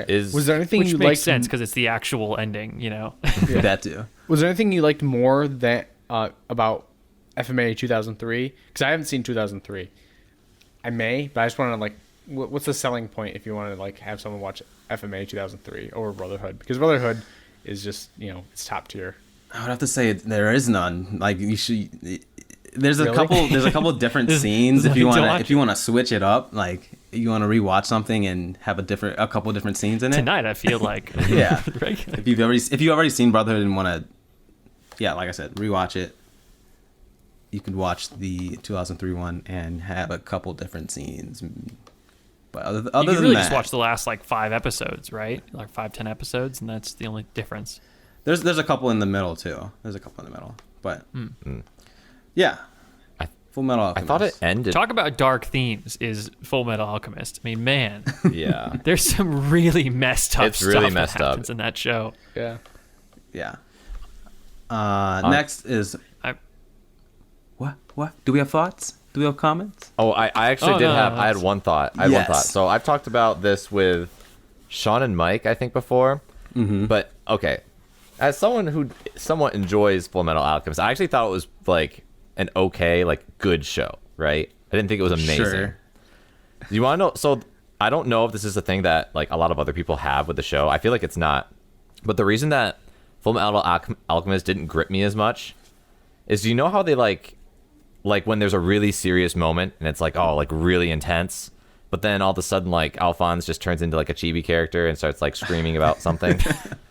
Okay. Is- was there anything Which you makes liked? sense because it's the actual ending, you know? That too. Was there anything you liked more that about FMA 2003? Because I haven't seen 2003. I may, but I just want to like, what's the selling point if you want to like have someone watch FMA 2003 over Brotherhood? Because Brotherhood is just it's top tier. I would have to say there is none. Like you should. There's a Really? couple. There's a couple different There's scenes if you nothing to want watch. if you want to switch it up. Like you want to rewatch something and have a couple different scenes in it. Tonight, I feel like. Yeah. Regular. If you've already seen Brotherhood and want to, yeah, like I said, rewatch it. You could watch the 2003 one and have a couple different scenes. But other You than can really that, just watch the last like 5 episodes, right? Like 5-10 episodes, and that's the only difference. there's a couple in the middle too. There's a couple in the middle, but yeah, Full Metal I Alchemist. thought it ended. Talk about dark themes is Fullmetal Alchemist. I mean, man, Yeah. there's some really messed up It's stuff really that messed up. happens in that show. Yeah. Yeah. Next is I, what? Do we have thoughts? Do we have comments? Oh, I actually Oh, did no, have. no, I had that's- one thought. I had one Yes. thought. So I've talked about this with Sean and Mike, I think, before. But okay, as someone who somewhat enjoys Fullmetal Alchemist, I actually thought it was like an okay, like good show. Right? I didn't think it was amazing. Sure. You want to know? So I don't know if this is a thing that like a lot of other people have with the show. I feel like it's not. But the reason that Fullmetal Alchemist didn't grip me as much is, do you know how they like when there's a really serious moment and it's like, oh, like really intense, but then all of a sudden like Alphonse just turns into like a chibi character and starts like screaming about something.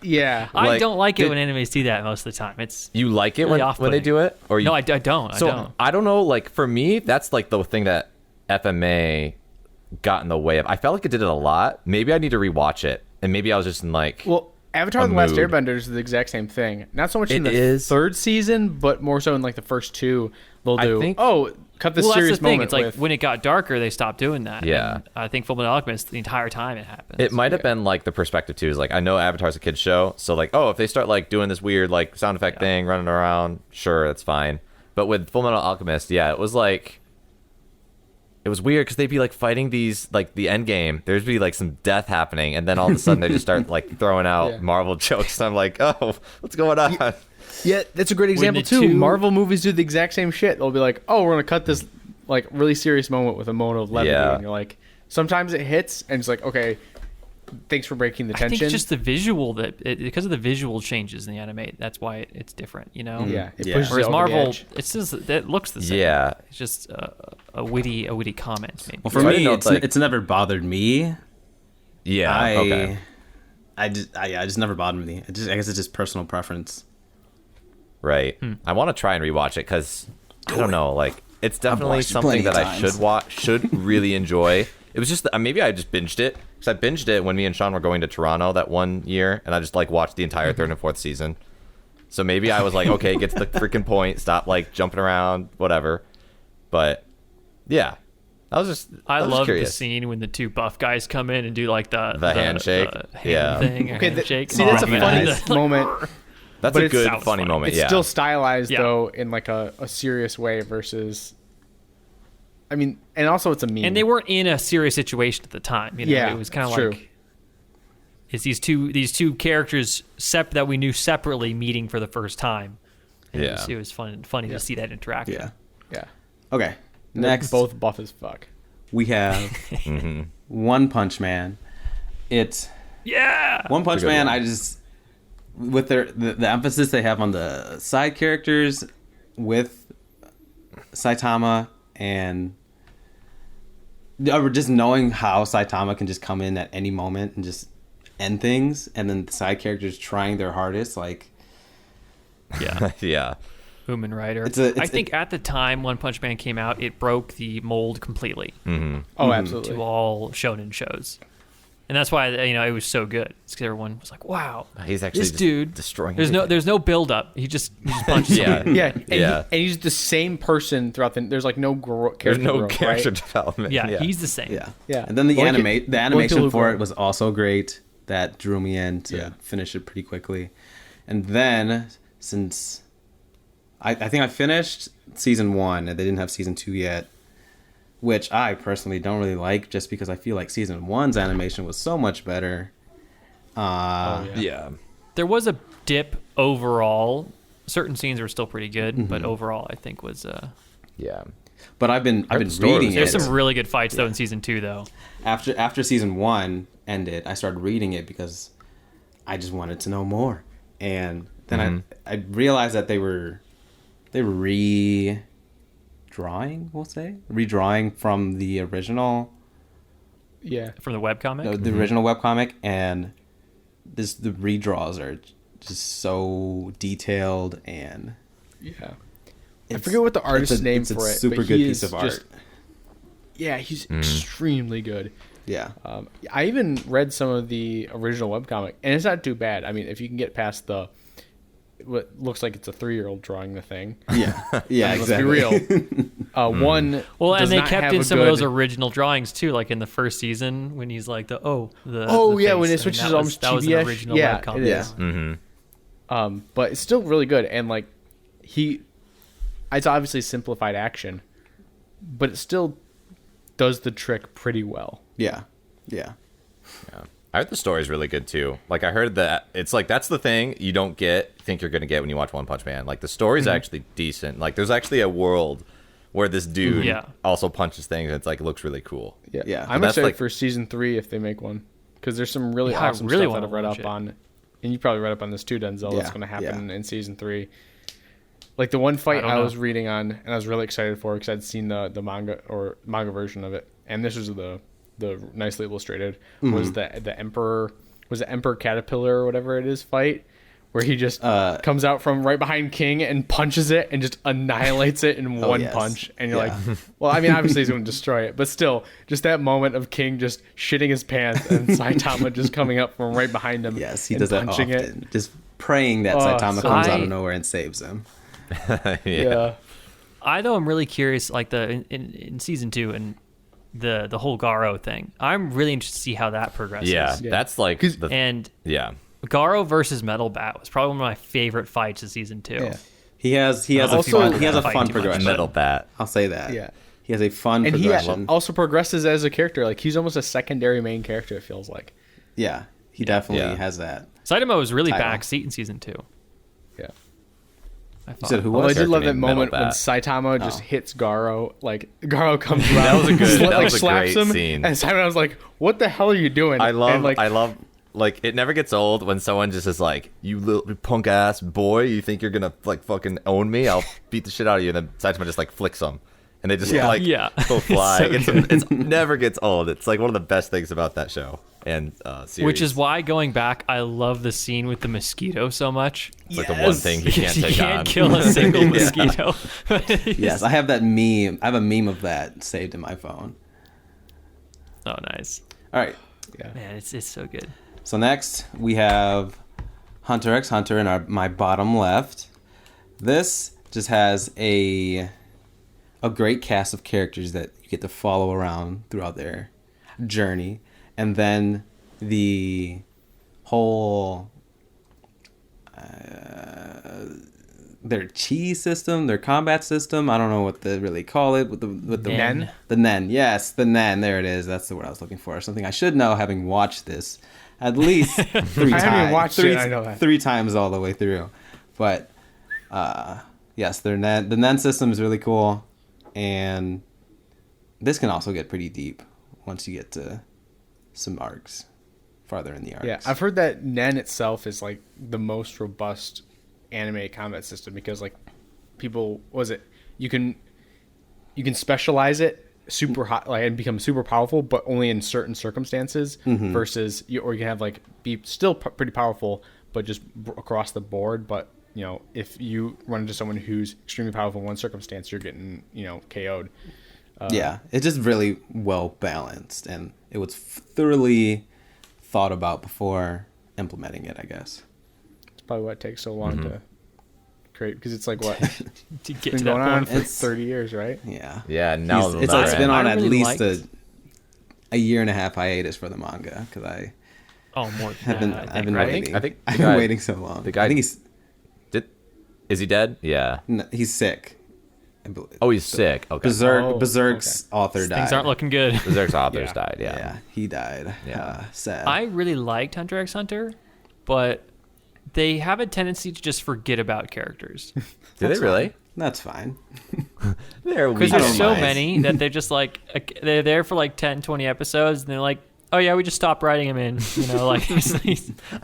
Yeah. I Like, don't like it did- when animes do that most of the time. It's You like it Really when they off-putting. do it, or you, no, I don't. So I don't. I don't know. Like for me, that's like the thing that FMA got in the way of. I felt like it did it a lot. Maybe I need to rewatch it, and maybe I was just in like. Well, Avatar: a The Last mood. Airbender is the exact same thing. Not so much in It the is. third season, but more so in like the first two. They'll I do. think- Oh, cut the Well, that's serious the thing. moment It's like with, when it got darker, they stopped doing that. Yeah. And I think Fullmetal Alchemist, the entire time it happens. It might have been like the perspective too. Is like I know Avatar's a kid's show, so like if they start like doing this weird like sound effect thing, running around, sure, that's fine. But with Fullmetal Alchemist, it was like it was weird because they'd be like fighting these like the end game. There'd be like some death happening, and then all of a sudden they just start like throwing out Marvel jokes. And I'm like, oh, what's going on? Yeah, that's a great example the too. two- Marvel movies do the exact same shit. They'll be like, "Oh, we're gonna cut this like really serious moment with a moment of levity," Yeah. and you're like, sometimes it hits, and it's like, okay, thanks for breaking the I tension. think it's just the visual because of the visual changes in the anime. That's why it's different, you know. yeah, it Yeah. pushes Whereas it over the Marvel, edge. it's just it looks the same. Yeah. It's just a witty comment. Maybe. Well, for So I didn't me, know, it's, like- it's never bothered me. Yeah. Okay. I just never bothered me. I guess it's just personal preference. Right. I want to try and rewatch it because I don't know. Like it's definitely watched it something plenty that of I times. should really enjoy. It was just maybe I just binged it because I binged it when me and Sean were going to Toronto that one year, and I just like watched the entire third and fourth season. So maybe I was like, okay, get to the freaking point, stop like jumping around, whatever. But yeah, I was just love the curious. scene when the two buff guys come in and do like the handshake. hand Yeah. thing, or Okay, handshake. see, that's a Oh, funny man. moment. That's but a it's- good that was funny funny. moment. It's Yeah. still stylized Yeah. though in like a serious way versus. I mean, and also it's a meme. And they weren't in a serious situation at the time. You know? Yeah, It was kind of it's true. like it's these two characters that we knew separately meeting for the first time. And Yeah. it was funny to see that interaction. Yeah. Yeah. Okay. They're Next, both buff as fuck. we have One Punch Man. It's Yeah. One Punch That's a good Man. one. I just with the emphasis they have on the side characters with Saitama and just knowing how Saitama can just come in at any moment and just end things, and then the side characters trying their hardest, like Yeah. yeah. Human Rider. It's I think at the time One Punch Man came out, it broke the mold completely Oh, absolutely. to all shonen shows. And that's why it was so good. It's 'cause everyone was like, "Wow, He's actually this just dude destroying. There's no build up. He just punches Yeah. someone." Yeah, and, Yeah. and he's the same person throughout the. There's like no There's character no growth, character right? development. Yeah, he's the same. Yeah. And then the Well, animation Luke- for it was also great. That drew me in to finish it pretty quickly. And then since I think I finished season 1 and they didn't have season 2 yet, which I personally don't really like just because I feel like season 1's animation was so much better. Yeah. There was a dip overall. Certain scenes were still pretty good, but overall, I think was Yeah. But I've been the story reading was there's it some really good fights though in season 2 though. after season 1 ended. I started reading it because I just wanted to know more, and then I realized that they were redrawing, redrawing from the original Yeah. From the webcomic. the original webcomic, and the redraws are just so detailed, and Yeah. I forget what the artist's name it's a for it. super but good he piece is of art. just- yeah, he's extremely good. Yeah. I even read some of the original webcomic, and it's not too bad. I mean, if you can get past what looks like it's a 3-year-old drawing the thing. Yeah. Yeah. Let's Exactly. be real. One. Well, does and they not kept have in a some of those good- original drawings too, like in the first season when he's like the Oh the yeah, face. when I it mean, switches that almost that was an chibi-ish. original Yeah, webcomic. it is. Mm-hmm. But it's still really good, and like it's obviously simplified action, but it still does the trick pretty well. Yeah. Yeah. I heard the story's really good too. Like I heard that it's like that's the thing you don't think you're gonna get when you watch One Punch Man. Like the story's actually decent. Like there's actually a world where this dude also punches things, and it's like it looks really cool. Yeah, Yeah. I'm That's excited like- for season 3 if they make one, because there's some really Yeah, I awesome really stuff that wanna I've read watch up it. on, and you probably read up on this too, Denzel. That's Yeah, going to happen yeah. in season 3. Like the one fight don't I know. was reading on, and I was really excited for because I'd seen the manga version of it, and this was the nicely illustrated was the Emperor Caterpillar or whatever it is fight, where he just comes out from right behind King and punches it and just annihilates it in one yes. punch, and you're Yeah. like, well, I mean, obviously he's going to destroy it, but still, just that moment of King just shitting his pants and Saitama just coming up from right behind him. Yes, he and does that punching often. Just praying that Oh, Saitama so comes out I- of nowhere and saves him. Yeah. I though am really curious, like in season 2 and the whole Garo thing. I'm really interested to see how that progresses. Yeah, that's like yeah. Garo versus Metal Bat was probably one of my favorite fights of season 2. Yeah. He has a fun progression. Metal Bat. I'll say that. Yeah. He has a fun And progression. he also progresses as a character. Like, he's almost a secondary main character, it feels like. Yeah, he definitely has that. Saitama was really Title. backseat in season 2. Yeah. I You thought. said who Although I was? did love that named Metal moment when Bat. Saitama just Oh. hits Garo. Like, Garo comes around. That was a good- that was a slaps great him, scene. And Saitama was like, what the hell are you doing? I love, And, like, it never gets old when someone just is like, you little punk ass boy, you think you're gonna, like, fucking own me? I'll beat the shit out of you. And then Saitama just, like, flicks them. And they just, like, go fly. It's so It never gets old. It's, like, one of the best things about that show and series. Which is why, going back, I love the scene with the mosquito so much. It's, like, the one thing he can't You take can't on. kill a single mosquito. Yes, I have that meme. I have a meme of that saved in my phone. Oh, nice. All right. Man, it's so good. So next we have Hunter x Hunter in my bottom left. This just has a great cast of characters that you get to follow around throughout their journey, and then the whole their chi system, their combat system. I don't know what they really call it with the Nen. The Nen. Yes, the Nen. There it is. That's the word I was looking for. Something I should know having watched this at least 3 times. I haven't even watched it, I know that. 3 times all the way through. But yes, the Nen system is really cool, and this can also get pretty deep once you get to some arcs, farther in the arcs. Yeah, I've heard that Nen itself is like the most robust anime combat system because like people you can specialize it super hot like and become super powerful, but only in certain circumstances. Versus or you can have like be still pretty powerful, but just across the board. But you know, if you run into someone who's extremely powerful in one circumstance, you're getting KO'd. Yeah, it's just really well balanced, and it was thoroughly thought about before implementing it, I guess. It's probably why it takes so long to create because it's like what To get been to going that on point. for It's- 30 years, right? Yeah. Yeah, now It's they're been on I at really least liked- a year and a half hiatus for the manga because I Oh, more than have been that, I've been right? waiting. I think the I've been guy- waiting so long. the guy- I think Is he dead? Yeah. he's sick. I believe. Oh, he's sick. Okay. Berserk's author died. Things aren't looking good. Berserk's authors Yeah. died. Yeah, he died. Yeah. Sad. I really liked Hunter x Hunter, but they have a tendency to just forget about characters. Do they really? That's fine. They're Because I there's don't so mind. many that they're just like, they're there for like 10, 20 episodes, and they're like, oh yeah, we just stopped writing them in. Like, I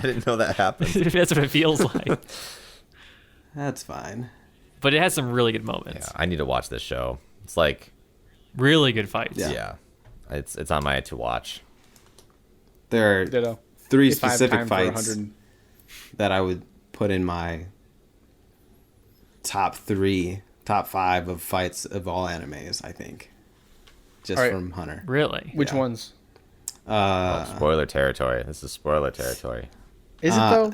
didn't know that happened. that's what it feels like. That's fine. But it has some really good Yeah, moments. I need to watch this show. It's like, Really good fights. yeah, it's on my to watch. There are Ditto. 3 If I have specific time for fights 100 that I would put in my top 5 of fights of all animes, I think. Just All right. from Hunter. Really? Which Yeah. ones? Spoiler territory. This is spoiler territory. Is it though?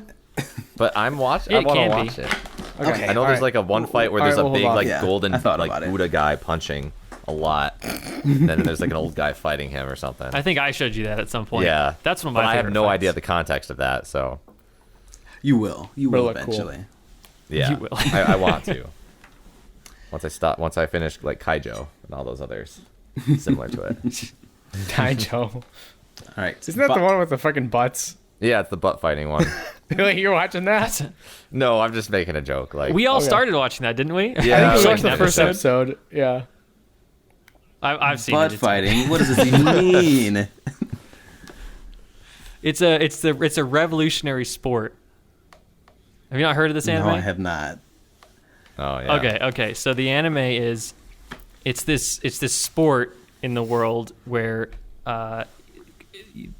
But I It want to can watch be. it. Okay. I know there's like a one fight where All there's right, a well, big hold on. like Yeah, golden I thought like about it. Buddha guy punching a lot. Then there's like an old guy fighting him or something. I think I showed you that at some point. Yeah, That's one of my But I have favorite no fights. idea the context of that. So You will. You Will will look cool. eventually. yeah, You will. I want to. Once I finish like Kaijo and all those others similar to it. Kaijo. All right. Isn't that the one with the fucking butts? Yeah, it's the butt fighting one. You're watching that? No, I'm just making a joke. Like We all Okay. started watching that, didn't we? Yeah, I think we like watched the an first episode. Yeah. I've seen Butt it. fighting? What does this even mean? It's a revolutionary sport. Have you not heard of this anime? No, I have not. oh yeah. Okay. So the anime is, it's this sport in the world where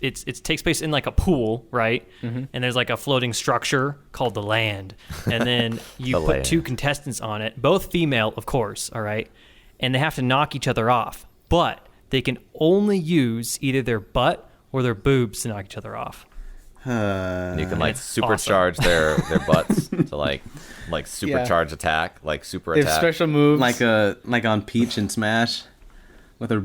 it takes place in like a pool, right? Mm-hmm. And there's like a floating structure called the land, and then you The put land. 2 contestants on it, both female, of course. All right, and they have to knock each other off, but they can only use either their butt or their boobs to knock each other off. You can like It's supercharge their butts to like supercharge attack, like super They have attack. special moves. like on Peach and Smash with her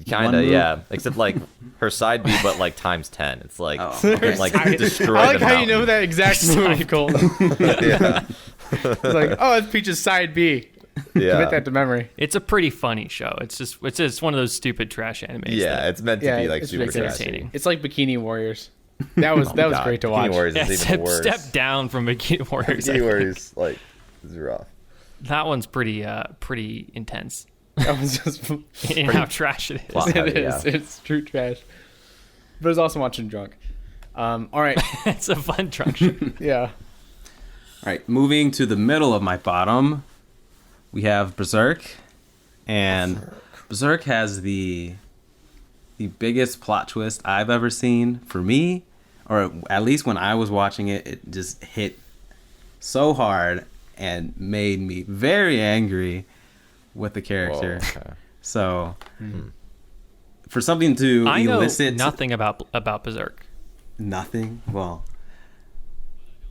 Kind of, move? yeah. Except like her side B, but like times 10. It's like Oh. like I destroy like the how you know mountain. that exact move, Colton. Yeah, It's like, oh, it's Peach's side B. yeah. Commit that to memory. It's a pretty funny show. It's just one of those stupid trash animes. Yeah, that- it's meant to Yeah, be like it's super ridiculous. trashy. entertaining. It's like Bikini Warriors. That was God, great to Bikini watch. Warriors Yeah, is even worse. step down from Bikini Warriors. I Bikini think. Warriors like is rough. That one's pretty intense That was just in how trash it is. Plot it heavy, is. yeah. It's true trash. But it's awesome watching drunk. All right. It's a fun drunk show. Yeah. All right, moving to the middle of my bottom, we have Berserk, and Berserk has the biggest plot twist I've ever seen for me, or at least when I was watching it, it just hit so hard and made me very angry with the character. Whoa, okay. So, for something to I know elicit nothing about Berserk, nothing, well,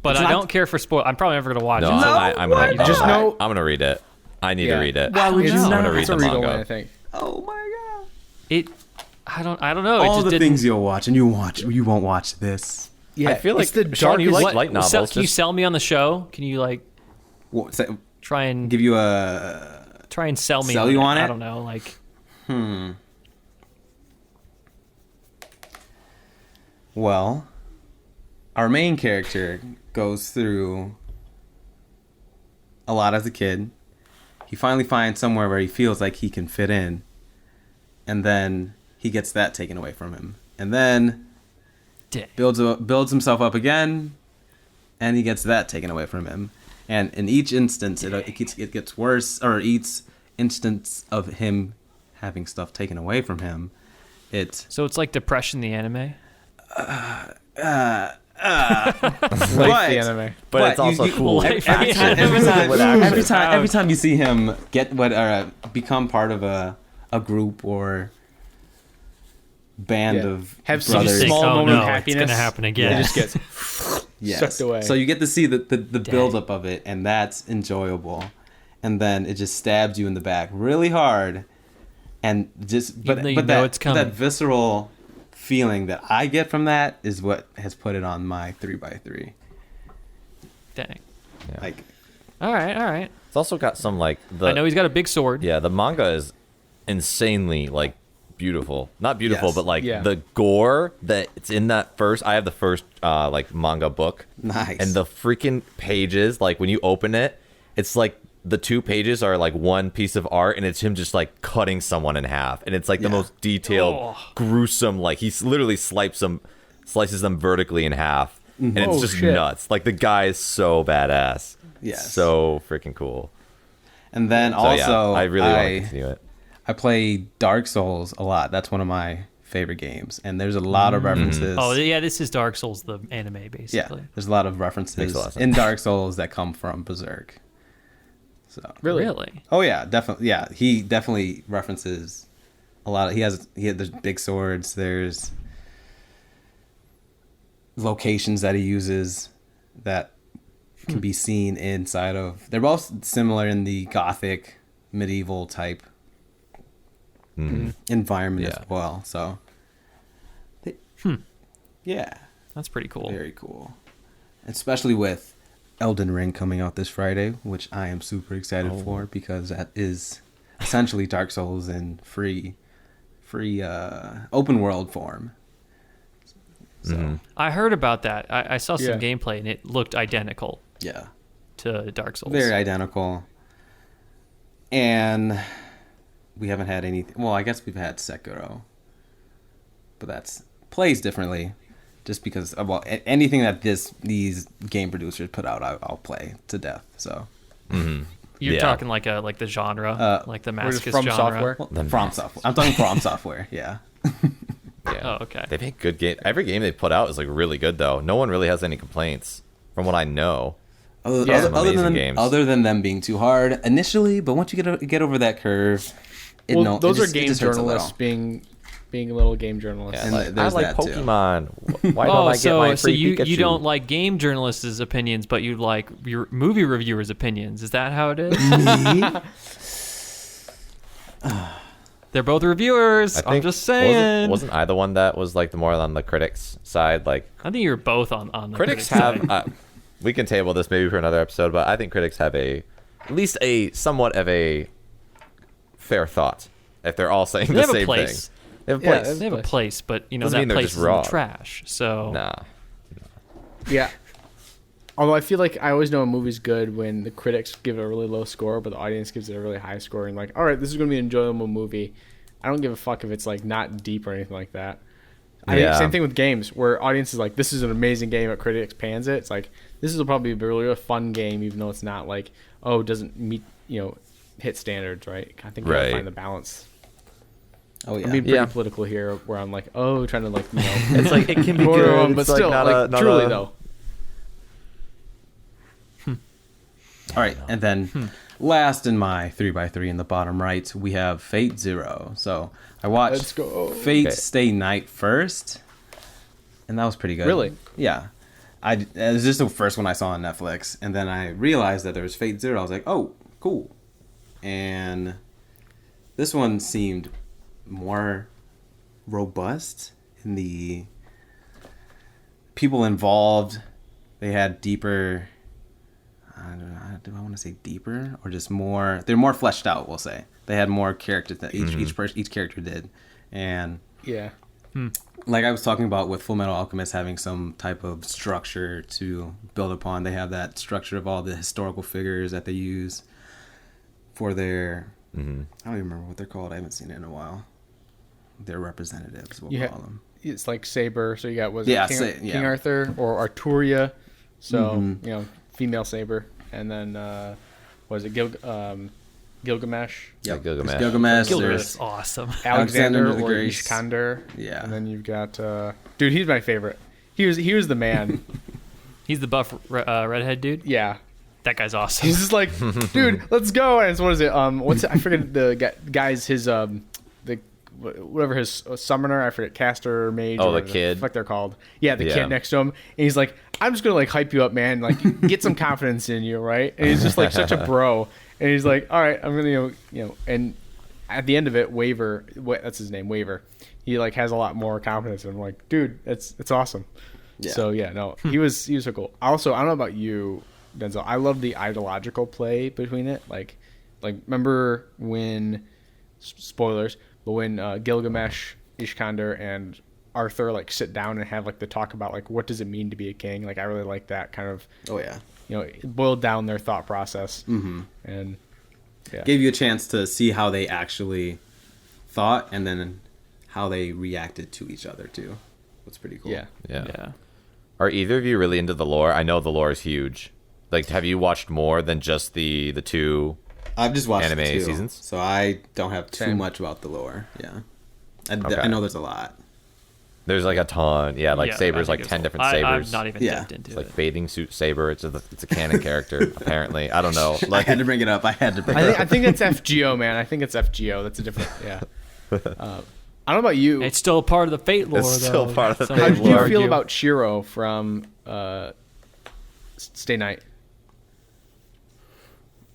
but It's I not- don't care for spoil. I'm probably never gonna watch No, it. I'm gonna Just know- I'm gonna read it. I need to read it. Why would you it's not? I'm gonna read It's a the regal manga. one, I think. oh my god. It. I don't know. It All just the didn't. things you'll watch, and you won't watch this. Yeah, I feel like it's the Sean, you darkest. like light novels. Can you just- sell me on the show? Can you like What, say, try and give you a sell me? sell you on I it? don't know. Like Well, our main character goes through a lot as a kid. He finally finds somewhere where he feels like he can fit in, and then he gets that taken away from him, and then dick. builds himself up again, and he gets that taken away from him. And in each instance, it gets worse, or each instance of him having stuff taken away from him, it So it's like Depression, the anime. Like But- the anime. But it's also cool. Life Action. anime. With action. every time you see him get become part of a group or band Yeah. of Have some brothers. small Oh, moment no, of it's happiness. gonna happen It again. just gets Yes. sucked away. So you get to see the buildup of it, and that's enjoyable. And then it just stabs you in the back really hard, and just though you know it's coming. that visceral feeling that I get from that is what has put it on my 3x3. Dang. Like, All right. It's also got some like I know he's got a big sword. Yeah, the manga is insanely like beautiful. Not beautiful, Yes. but like Yeah. the gore that it's in that first. I have the first like manga book. Nice. And the freaking pages, like when you open it, it's like the 2 pages are like one piece of art, and it's him just like cutting someone in half, and it's like the Yeah. most detailed, Oh. gruesome. Like literally slices them vertically in half, and it's Oh, just shit. nuts. Like the guy is so badass. Yes. So freaking cool. and then So also, yeah, I really want to continue it. I play Dark Souls a lot. That's one of my favorite games, and there's a lot of references. Oh yeah, this is Dark Souls, the anime, yeah, basically. there's a lot of Makes references a lot of sense. in Dark Souls that come from Berserk. So Really? oh yeah, definitely. Yeah, he definitely references a lot of. There's big swords. There's locations that he uses that can be seen inside of. They're both similar in the gothic medieval type environment Yeah. as well. So, yeah, That's pretty cool. very cool, especially with Elden Ring coming out this Friday, which I am super excited for because that is essentially Dark Souls in free open world form. So I heard about that. I saw some Yeah. gameplay and it looked identical yeah, to Dark Souls. very identical. And we haven't had anything. Well, I guess we've had Sekiro, but that's plays differently. Just because anything that these game producers put out, I'll play to death. So You're Yeah. talking like the genre, like the We're just Maskus from genre. software. The From Masks. Software. I'm talking From Software. Yeah. Yeah. Oh, okay. They make good game. Every game they put out is like really good though. No one really has any complaints from what I know. Other, Yeah. other, Some other amazing than games. other than them being too hard initially, but once you get over that curve, Well, those are it game just hurts a journalists little. being being a little game journalist. And I there's like that, too. Pokemon. Why don't I get my so free you Pikachu? don't like game journalists' opinions, but you like your movie reviewers' opinions. Is that how it is? They're both reviewers. I think, I'm just saying. Wasn't I the one that was like the more on the critics side? Like I think you're both on the critics side. have. We can table this maybe for another episode, but I think critics have at least a somewhat of a fair thought if they're all saying They the have a same place. thing. They have a Yeah, place. They have a place, but Doesn't that mean they're place just is in the wrong. trash. So Nah. Yeah. Although I feel like I always know a movie's good when the critics give it a really low score, but the audience gives it a really high score, and like, all right, this is going to be an enjoyable movie. I don't give a fuck if it's like not deep or anything like that. I think Yeah. same thing with games, where audience is like, this is an amazing game, but critics pans it. It's like, this will probably be a really fun game, even though it's not like, oh, it doesn't meet, hit standards, right? I think you gotta Right. find the balance. Oh yeah. I'm being pretty Yeah. political here, where I'm like, oh, trying to like, It's like it can be corner good, them, but it's like still, not like, a- not truly a- though. All right, and then last in my 3x3 in the bottom right, we have Fate Zero. So I watched Let's go. Fate Okay. Stay Night first, and that was pretty good. Really? Yeah. It was just the first one I saw on Netflix, and then I realized that there was Fate Zero. I was like, oh, cool. And this one seemed more robust in the people involved. They had deeper. I don't know. Do I want to say deeper or just more? They're more fleshed out. We'll say they had more characters that each character did, and Yeah. like I was talking about with Fullmetal Alchemist having some type of structure to build upon. They have that structure of all the historical figures that they use for their. I don't even remember what they're called. I haven't seen it in a while. Their representatives, we'll call them. It's like Saber. So you got Yeah, King Arthur or Arturia. So female Saber, and then was it Gilgamesh? Yep. Gilgamesh. There's Gilgamesh. Gilgamesh There's is awesome. Alexander the or Great. Ishkandar. Yeah. And then you've got dude. He's my favorite. He was the man. He's the buff redhead dude. Yeah. That guy's awesome. He's just like, dude, let's go. And it's, what is it? What's it? I forget the guy's his whatever his summoner. I forget, caster or mage. Oh, or the whatever kid? the fuck they're called. Yeah, the Yeah. kid next to him. And he's like, I'm just gonna like hype you up, man. Like, get some confidence in you, right? And he's just like such a bro. And he's like, all right, I'm gonna, And at the end of it, Waver, that's his name, Waver. He like has a lot more confidence. And I'm like, dude, it's awesome. Yeah. So yeah, no, he was so cool. Also, I don't know about you, Denzel. I love the ideological play between it. Like remember when spoilers, but when Gilgamesh, Ishkandar, and Arthur like sit down and have like the talk about like what does it mean to be a king. Like I really like that kind of. Oh yeah. It boiled down their thought process. Mm-hmm. And yeah, Gave you a chance to see how they actually thought and then how they reacted to each other too. That's pretty cool. yeah. yeah. Are either of you really into the lore? I know the lore is huge. Like, have you watched more than just the two? I've just watched Anime 2, seasons? so I don't have too Same. much about the lore. Yeah, Okay. I know there's a lot. There's like a ton. Yeah, like Yeah, Saber's I like think 10 it's- different I'm Sabers. not even Yeah. dipped into It's like it. bathing suit Saber. It's a canon character apparently. I don't know. I Like had to bring it up. I had to bring I it think up. I think that's FGO, man. I think it's FGO. That's a different. Yeah. I don't know about you. It's still part of the Fate lore. It's still though. part of the Some Fate How people did you lore. feel argue. about Shiro from Stay Night?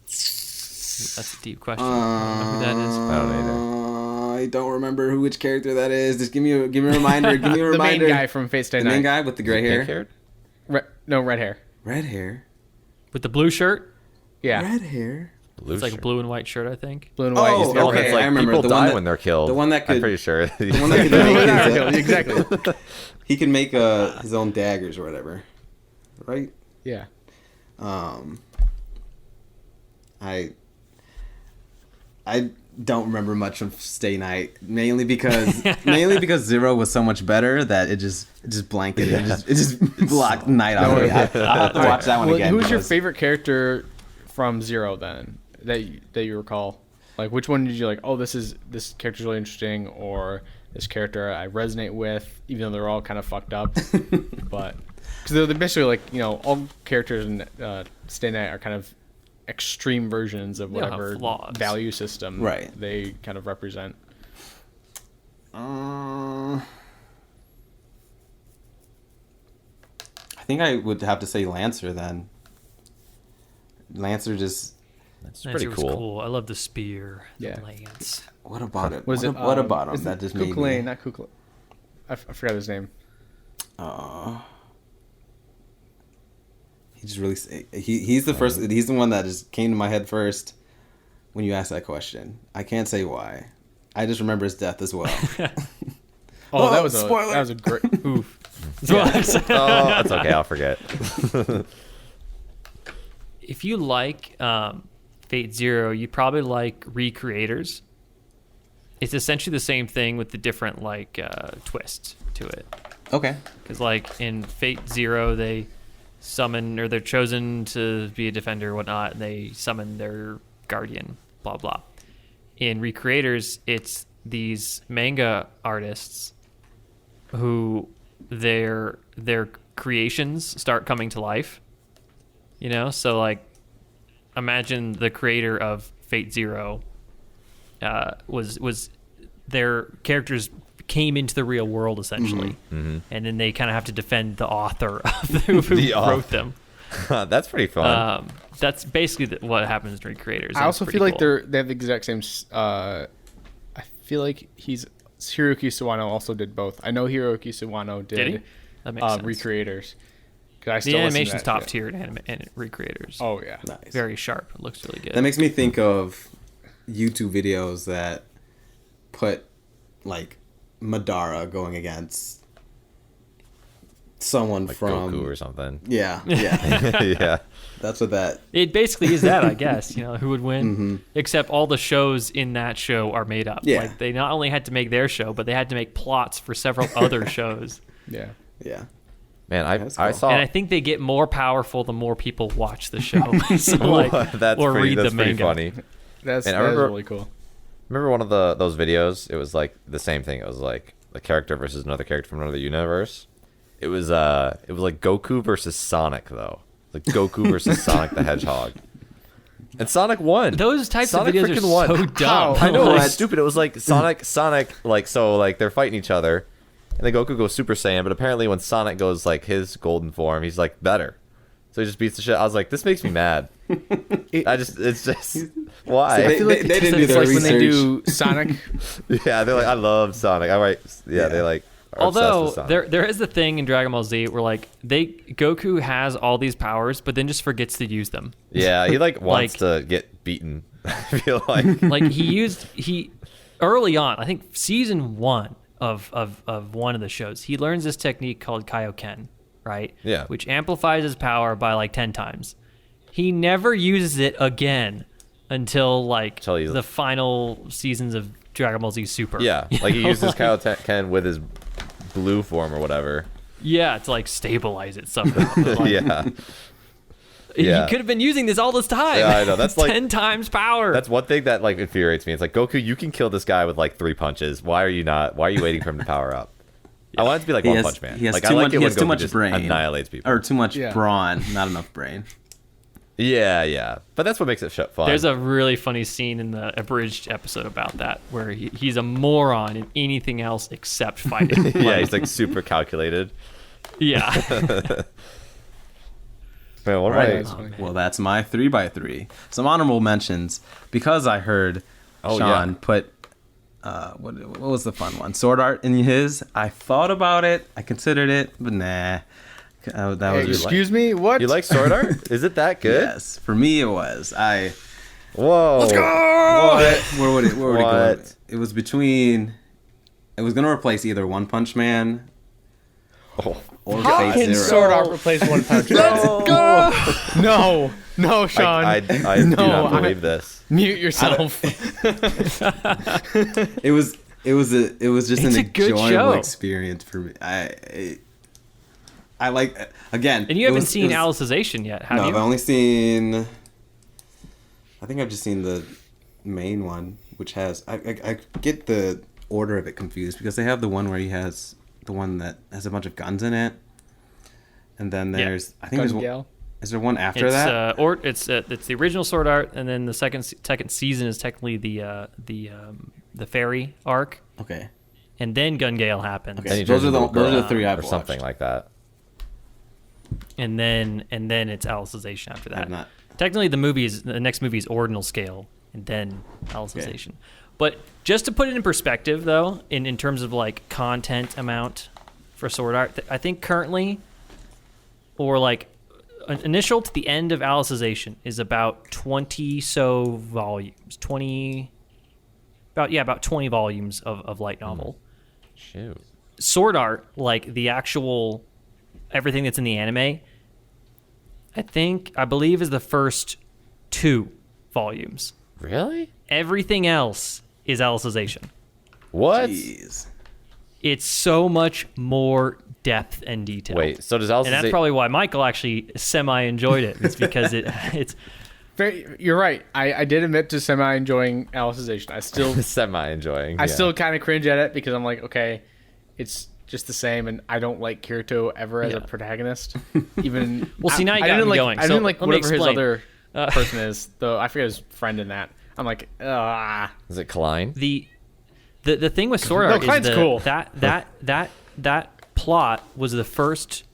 That's a deep question. I don't know who that is. I don't either. I don't remember which character that is. Just give me a reminder. Give me a The reminder. main guy from Fate Stay the Night. main guy with the gray hair. Pink-haired? No, red hair. Red hair. With the blue shirt. Yeah, Red hair. Blue It's like a shirt. blue and white shirt, I think. blue and white. Oh, He's got okay. red It's hair. like I remember. people The one die that- when they're killed. the one that I'm could- pretty sure. The one that could make his, exactly. he can make his own daggers or whatever, right? Yeah. I don't remember much of Stay Night, mainly because Zero was so much better that it just blanketed, it just blocked Night out. I have to watch that one Well, again. who's your because- favorite character from Zero then that you recall? Like, which one did you like? Oh, this character's really interesting, or this character I resonate with, even though they're all kind of fucked up. But because they're basically like all characters in Stay Night are kind of extreme versions of They all have whatever flaws. value system Right. they kind of represent. I think I would have to say Lancer then. Lancer just... That's Lancer pretty was cool. cool. I love the spear, Yeah. the lance. What about it? Was What about him? That just made Kukulane, me... not Kukulane. I forgot his name. He just really... He's the first... He's the one that just came to my head first when you asked that question. I can't say why. I just remember his death as well. Oh, that spoiler. was a great. Oof. Oh, that's okay. I'll forget. If you like Fate Zero, you probably like Recreators. It's essentially the same thing with the different like twists to it. Okay. Because like in Fate Zero, they summon or they're chosen to be a defender or whatnot, and they summon their guardian. Blah blah. In Recreators, it's these manga artists who their creations start coming to life. You know, so like imagine the creator of Fate Zero was their characters came into the real world essentially, and then they kind of have to defend the author of who wrote them. That's pretty fun. That's basically what happens in Recreators. I also feel like they have the exact same. I feel like Hiroki Sawano also did both. I know Hiroki Sawano Did he? did That makes sense. Recreators. 'Cause I still The listen to animation's that top shit. tier in Recreators. Oh yeah. Nice. Very sharp. It looks really good. That makes me think of YouTube videos that put like Madara going against someone Like from Goku or something. Yeah. Yeah. That's what that. It basically is that, I guess. You know, who would win? Except all the shows in that show are made up. Yeah. Like they not only had to make their show, but they had to make plots for several other shows. Yeah. Yeah. Man, That's I cool. saw. And I think they get more powerful the more people watch the show. So like, that's or pretty, read that's the pretty manga. funny. That's And I that is remember- really cool. Remember one of those videos? It was like the same thing. It was like a character versus another character from another universe. It was like Goku versus Sonic though. Like Goku versus Sonic the Hedgehog. And Sonic won. Those types Sonic of videos are freaking won. so dumb. I know, it Like, was stupid. It was like Sonic, like, so, like, they're fighting each other, and then Goku goes Super Saiyan, but apparently when Sonic goes, like, his golden form, he's, like, better. So he just beats the shit. I was like, this makes me mad. It's just, why? So they didn't do It's their like when they research. do Sonic. Yeah, they're like, I love Sonic. I might, yeah, they, like, are obsessed although with Sonic. there is the thing in Dragon Ball Z where like Goku has all these powers, but then just forgets to use them. Yeah, he, like, wants Like- to get beaten, I feel like. Like he early on, I think season 1 of one of the shows, he learns this technique called Kaioken, right? Yeah. Which amplifies his power by like 10 times. He never uses it again until like Until he's- the final seasons of Dragon Ball Z Super. Yeah, like, he uses Kaioken with his blue form or whatever. Yeah, to like stabilize it somehow. But, like, Yeah. Yeah. He could have been using this all this time. Yeah, I know. That's like 10 times power. That's one thing that like infuriates me. It's like, Goku, you can kill this guy with like 3 punches. Why are you waiting for him to power up? I want it to be like He One has- Punch Man. he has Like, too I like much- it he when has too Goku much just brain. annihilates people. Or too much Yeah. brawn, not enough brain. Yeah. But that's what makes it fun. There's a really funny scene in the abridged episode about that where he's a moron in anything else except fighting. yeah, he's like super calculated. Yeah. Man, what Right. am I? That's funny. Well, that's my 3x3. Some honorable mentions because I heard Oh, Sean yeah. put what was the fun one? Sword Art in his. I thought about it. I considered it, but nah. That Hey, was excuse me. What? You like Sword Art? Is it that good? yes. For me, it was. Whoa. Let's go. What? Where would it go? What? It was between. It was gonna replace either One Punch Man Oh. or How Fate can Zero. Sword Art replace One Punch Man? Let's go. No, Sean. I do No, not believe this. Mute yourself. It was just It's an a good enjoyable show. experience for me. I like again. And you haven't seen Alicization yet, have No, you? I've only seen. I think I've just seen the main one, which has I get the order of it confused because they have the one where he has the one that has a bunch of guns in it, and then there's I think Gun there's one, Gal. is there one after It's that? it's the original Sword Art, and then the second season is technically the fairy arc. Okay. and then Gun Gale happens, Okay. Then he Those turns are into a those are girl the 3 I've or something watched. like that. and then it's Alicization after that. I've not. Technically, the next movie is Ordinal Scale, and then Alicization. But just to put it in perspective, though, in terms of like content amount for Sword Art, I think currently, or like initial to the end of Alicization is about 20 volumes. About 20 volumes of light novel. Shoot. Sword Art, like the actual everything that's in the anime, I believe is the first 2 volumes. Really? Everything else is Alicization. What? Jeez. It's so much more depth and detail. Wait, so does and that's probably why Michael actually semi-enjoyed it. It's because it's You're right. I did admit to semi enjoying Alicization. I still semi-enjoying? I still kind of cringe at it because I'm like, okay, it's just the same, and I don't like Kirito ever as a protagonist. Even Well, see, now you I got didn't me like, going. I So didn't like let me whatever his explain. other person is, though. I forget his friend in that. I'm like, Is it Klein? the thing with Sword No, Art Klein's is cool. that plot was the first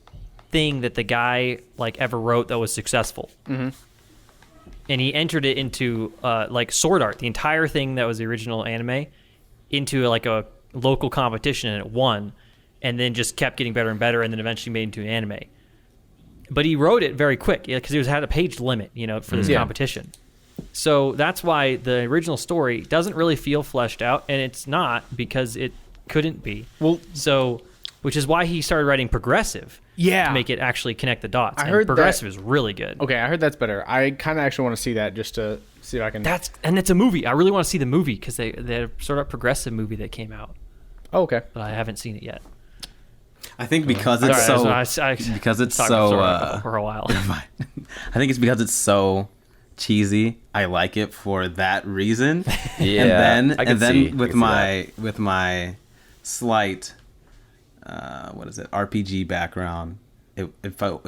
thing that the guy like ever wrote that was successful. Mm-hmm. And he entered it into like Sword Art, the entire thing that was the original anime, into like a local competition, and it won, and then just kept getting better and better, and then eventually made into an anime. But he wrote it very quick because he had a page limit, for this competition. So that's why the original story doesn't really feel fleshed out, and it's not because it couldn't be. Well, which is why he started writing progressive. Yeah. To make it actually connect the dots. I And heard progressive is really good. okay, I heard that's better. I kind of actually want to see that just to see if I can. And it's a movie. I really want to see the movie because they had a sort of progressive movie that came out, Oh, okay. but I haven't seen it yet. I think because it's Sorry, so because it's talked so about for a while. I think it's because it's so cheesy. I like it for that reason. Yeah, and I can then see with that. my slight RPG background, it felt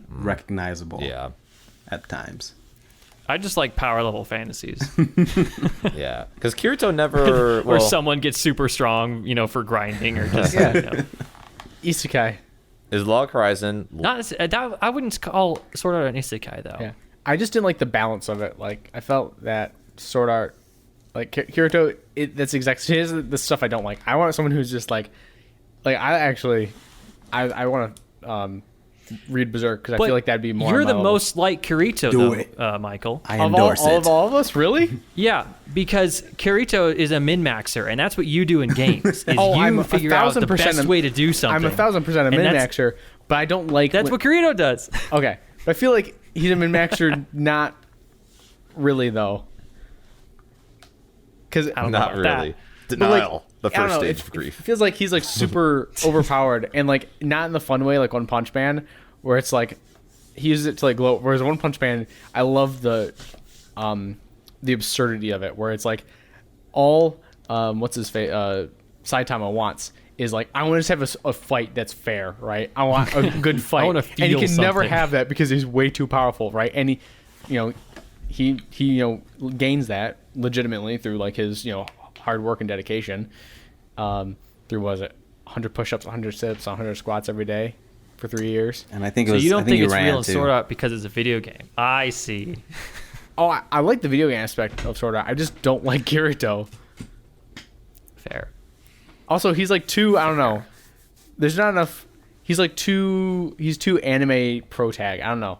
recognizable. Yeah. At times. I just like power level fantasies Yeah. Because Kirito never... where well, someone gets super strong, for grinding or just Isekai. is Log Horizon... I wouldn't call Sword Art an isekai though. Yeah. I just didn't like the balance of it. Like, I felt that Sword Art, like Kirito, that's exactly here's the stuff I don't like. I want someone who's just like I want to read Berserk because I But feel like that'd be more. You're on my the level. most like Kirito, Do though, it. Michael. I of endorse all, it. of all of us, really? Yeah, because Kirito is a min-maxer, and that's what you do in games. Is I'm you a figure out the 1000% best a- way to do something. I'm 1,000% a And min that's- maxer, but I don't like. That's what Kirito does. Okay, but I feel like he's a min maxer, not really though. Because I don't know Not about really. that. Denial. The I don't first know, stage it of grief. feels like he's like super overpowered and like not in the fun way like One Punch Man, where it's like he uses it to like glow. Whereas One Punch Man, I love the absurdity of it, where it's like all what's his face Saitama wants is like, I want to just have a fight that's fair, right? I want a good fight, wanna and he feel can never something. have that because he's way too powerful, right? And he gains that legitimately through like his hard work and dedication. Through 100 push-ups, 100 sit-ups, 100 squats every day for 3 years. And I think it So was. you don't I think think it's ran real in too. Sword Art because it's a video game? I see. Oh, I like the video game aspect of Sword Art. I just don't like Kirito. Fair. Also, he's like too. I don't know. There's not enough. He's like too. He's too anime pro tag. I don't know.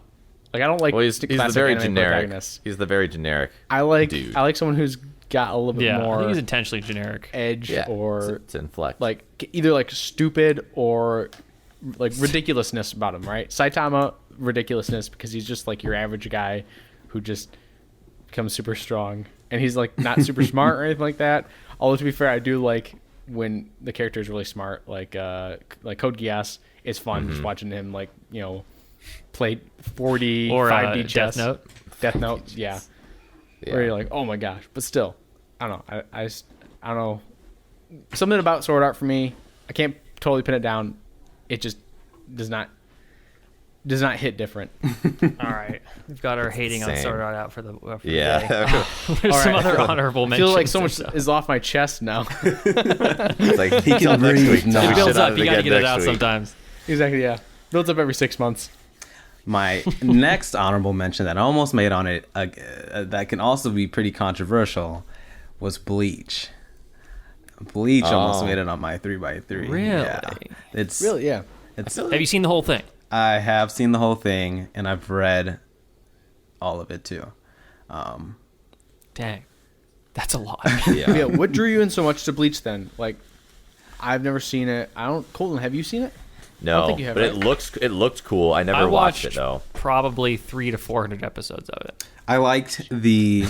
Like I don't like. Well, he's the classic very anime generic. protagonists. He's the very generic. I like. dude. I like someone who's got a little bit Yeah, I more think he's intentionally generic. edge Yeah. or to inflect. like either like stupid or like ridiculousness about him, right? Saitama ridiculousness because he's just like your average guy who just becomes super strong, and he's like not super smart or anything like that. Although to be fair, I do like when the character is really smart, like Code Geass. It's fun just watching him like play 40 Or 5D chess. Death Note. Death Note, yeah. Where you're like, oh my gosh, but still, I don't know. I don't know. Something about Sword Art for me, I can't totally pin it down. It just does not. does not hit different. All right, we've got our hating on Same. Sword Art out for the day. Yeah. There's All some right. other honorable I mentions. feel like so and much stuff. is off my chest now. It's like he can breathe now. It builds up. You got to get it out sometimes. Exactly, yeah. Builds up every 6 months. My next honorable mention that I almost made on it, that can also be pretty controversial, was Bleach. Bleach almost made it on my 3x3. Really? Yeah. It's Really, yeah. It's. Have you seen the whole thing? I have seen the whole thing, and I've read all of it too. Dang, that's a lot. Yeah. What drew you in so much to Bleach then? Like, I've never seen it. Colton, have you seen it? I No, don't think you have, but right? it looked cool. I never I watched watched it though. probably 300 to 400 episodes of it, I liked the.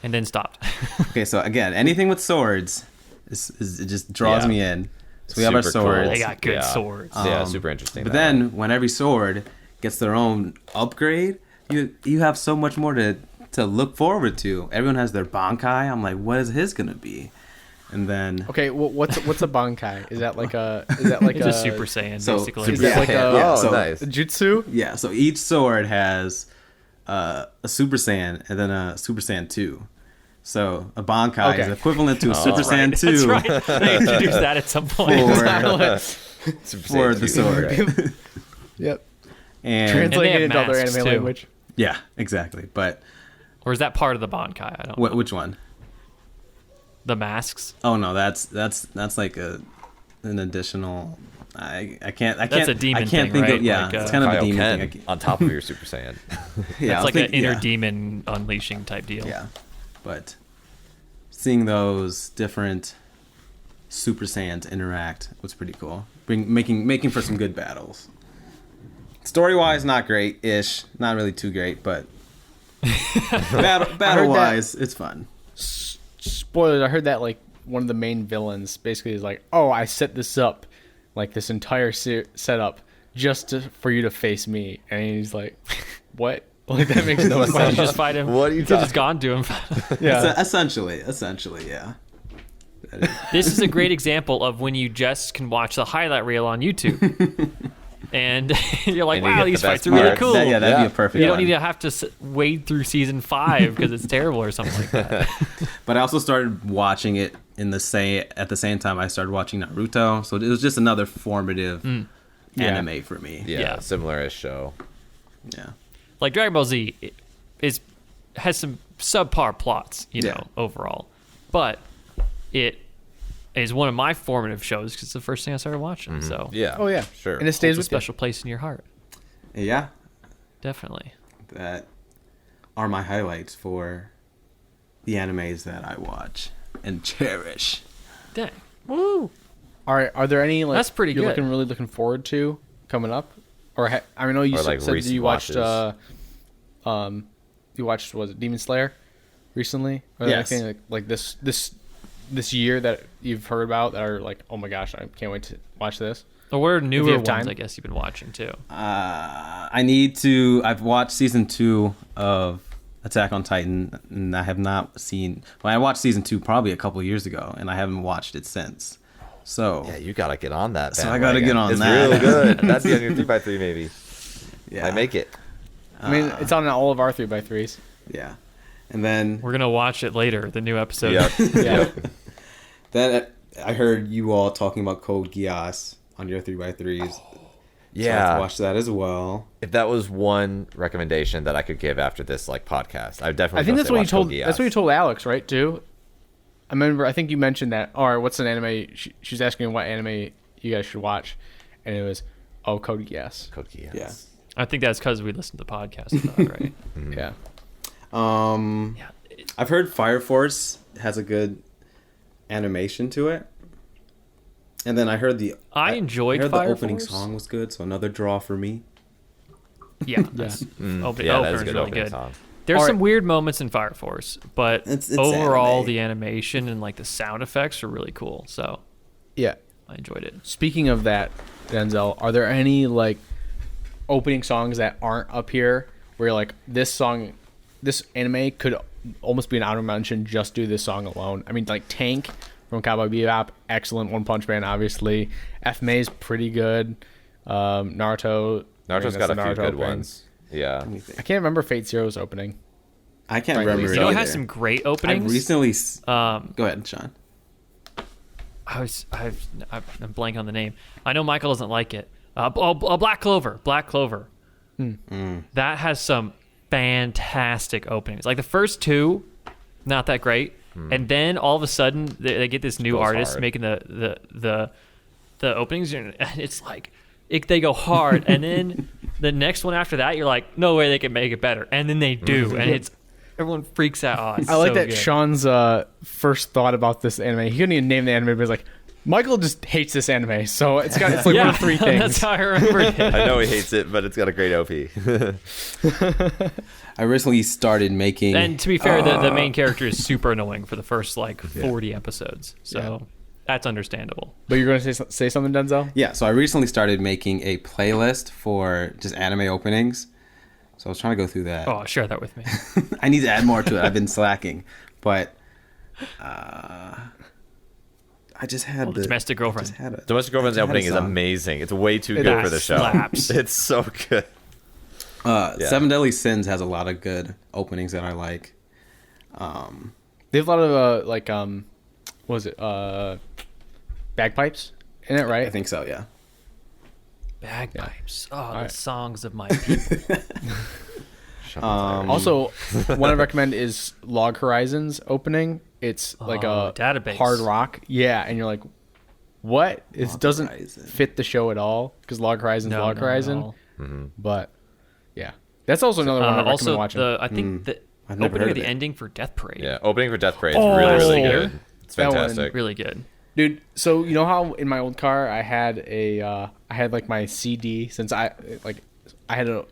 and then stopped. Okay, so again, anything with swords, it just draws Yeah. me in. So we have our Super cool. swords. They got good Yeah. swords. Yeah, super interesting. But that then when every sword gets their own upgrade, you have so much more to look forward to. Everyone has their Bankai. I'm like, what is his gonna be? And then Okay, well, what's a Bankai? Is that like a It's a Super Saiyan, so- basically. Is that like a Oh, so- nice. jutsu? yeah, so each sword has a Super Saiyan and then a Super Saiyan 2. So a Bankai is Okay. equivalent to a Super Saiyan 2 That's right. They introduced that at some point. Super for Saiyan the 2, sword. right. Yep. And Translate have it into other masks, anime too. language. yeah, exactly. But Or is that part of the Bankai? I don't know. which one? The masks? Oh no, that's like an additional. I can't. That's a demon I can't thing, think right? of. Yeah, Like, it's kind of a Kaioken demon thing. on top of your Super Saiyan. Yeah, It's I like think- an inner yeah. demon unleashing type deal. Yeah, but seeing those different Super Saiyans interact was pretty cool. Making for some good battles. Story wise, not great ish. Not really too great, but battle wise, it's fun. Spoilers, I heard that like one of the main villains basically is like, oh, I set this up, like this entire setup just for you to face me. And he's like, what? Like, that makes no Why don't you sense. just fight him? What are you You could just talking- gone to him. Yeah. Essentially, yeah. This is a great example of when you just can watch the highlight reel on YouTube. And you're like, And you wow, get the these best fights are really parts. cool. That'd Yeah. be a perfect You don't one. need to have to wade through season 5 because it's terrible or something like that. But I also started watching it at the same time I started watching Naruto, so it was just another formative anime for me. Yeah, Yeah. similar-ish show. Yeah. Like Dragon Ball Z has some subpar plots, Yeah. overall. But it is one of my formative shows because it's the first thing I started watching. So Yeah. Oh, yeah. Sure. And it stays it's a with you. special place in your heart. Yeah, Definitely. that are my highlights for the animes that I watch and cherish. Dang. Woo. Are there any like That's pretty you're good. really looking forward to coming up? Or I know you Or, like, said that recent you watched watches. was it Demon Slayer recently? Or Yes. anything like this year that you've heard about that are like, oh my gosh, I can't wait to watch this. Or what are newer have ones, time. I guess, you've been watching, too? I've watched season 2 of Attack on Titan, and I have not seen. Well, I watched season 2 probably a couple years ago, and I haven't watched it since. So Yeah, you gotta get on that. So I gotta bandwagon. get on it's that. It's real good. That'd be on your 3x3 maybe. yeah, I make it. I mean, it's on all of our 3x3s. Yeah, and then We're going to watch it later, the new episode. Yep. Yeah. then I heard you all talking about Code Geass on your 3x3s. So Yeah. I've watched that as well. If that was one recommendation that I could give after this podcast, I would definitely. I think go that's say what you watch told. Code Geass. That's what you told Alex, right? Too. I remember. I think you mentioned that. Or what's an anime? She was asking what anime you guys should watch, and it was Code Geass. Code Geass. Yeah. I think that's because we listened to the podcast, about, right? Yeah. Yeah. I've heard Fire Force has a good animation to it. And then I heard I enjoyed I heard Fire the opening Force. song was good, so another draw for me. Yeah. That's, Yeah, that is a good really opening good. song. There's All some right. weird moments in Fire Force, but It's overall, anime. the animation and like the sound effects are really cool. So Yeah. I enjoyed it. Speaking of that, Denzel, are there any like opening songs that aren't up here where you're like this anime could almost be an honorable mention just do this song alone? I mean, like Tank from Cowboy Bebop, excellent. One Punch Man, obviously. F May's pretty good. Naruto, Naruto's got a That's few the good Naruto ones. Yeah. Let me think. I can't remember Fate Zero's opening. I can't Frankly, remember so- You know, it either. has some great I openings. recently. Go ahead, Sean. I'm blank on the name. I know Michael doesn't like it. Black Clover. Black Clover. That has some fantastic openings. Like the first two, not that great, and then all of a sudden they get this new Goes artist hard. making the openings, and it's like they go hard, and then the next one after that, you're like, no way they can make it better, and then they do, and it's everyone freaks out. Oh, it's I like so that good. Sean's first thought about this anime. He couldn't even name the anime, but he's like, Michael just hates this anime, so it's like one of three things. That's how I remember it. I know he hates it, but it's got a great OP. I recently started making. And to be fair, the main character is super annoying for the first like 40 episodes, so that's understandable. But you're going to say something, Denzel? Yeah, so I recently started making a playlist for just anime openings. So I was trying to go through that. Oh, share that with me. I need to add more to it. I've been slacking, but I just had the Domestic Girlfriend. just had a- Domestic Girlfriend's I just had a opening is song. amazing. It's way too It good for the show. slaps. It's so good. Seven Deadly Sins has a lot of good openings that I like. They have a lot of what was it? Bagpipes in it, right? I think so. Yeah. Bagpipes. Oh, the right. songs of my people. Also, one I recommend is Log Horizons opening. It's like a database. hard rock. Yeah, and you're like, what? It Log doesn't Horizon. fit the show at all because Log Horizon's No, Log not at Horizon. all. But yeah, that's also another one I recommend Also, watching. I think the I've never opening heard or of the it. ending for Death Parade. Yeah, opening for Death Parade is Oh, really yeah. good. It's That one- fantastic. Really good. Dude, so you know how in my old car I had like my CD since I had an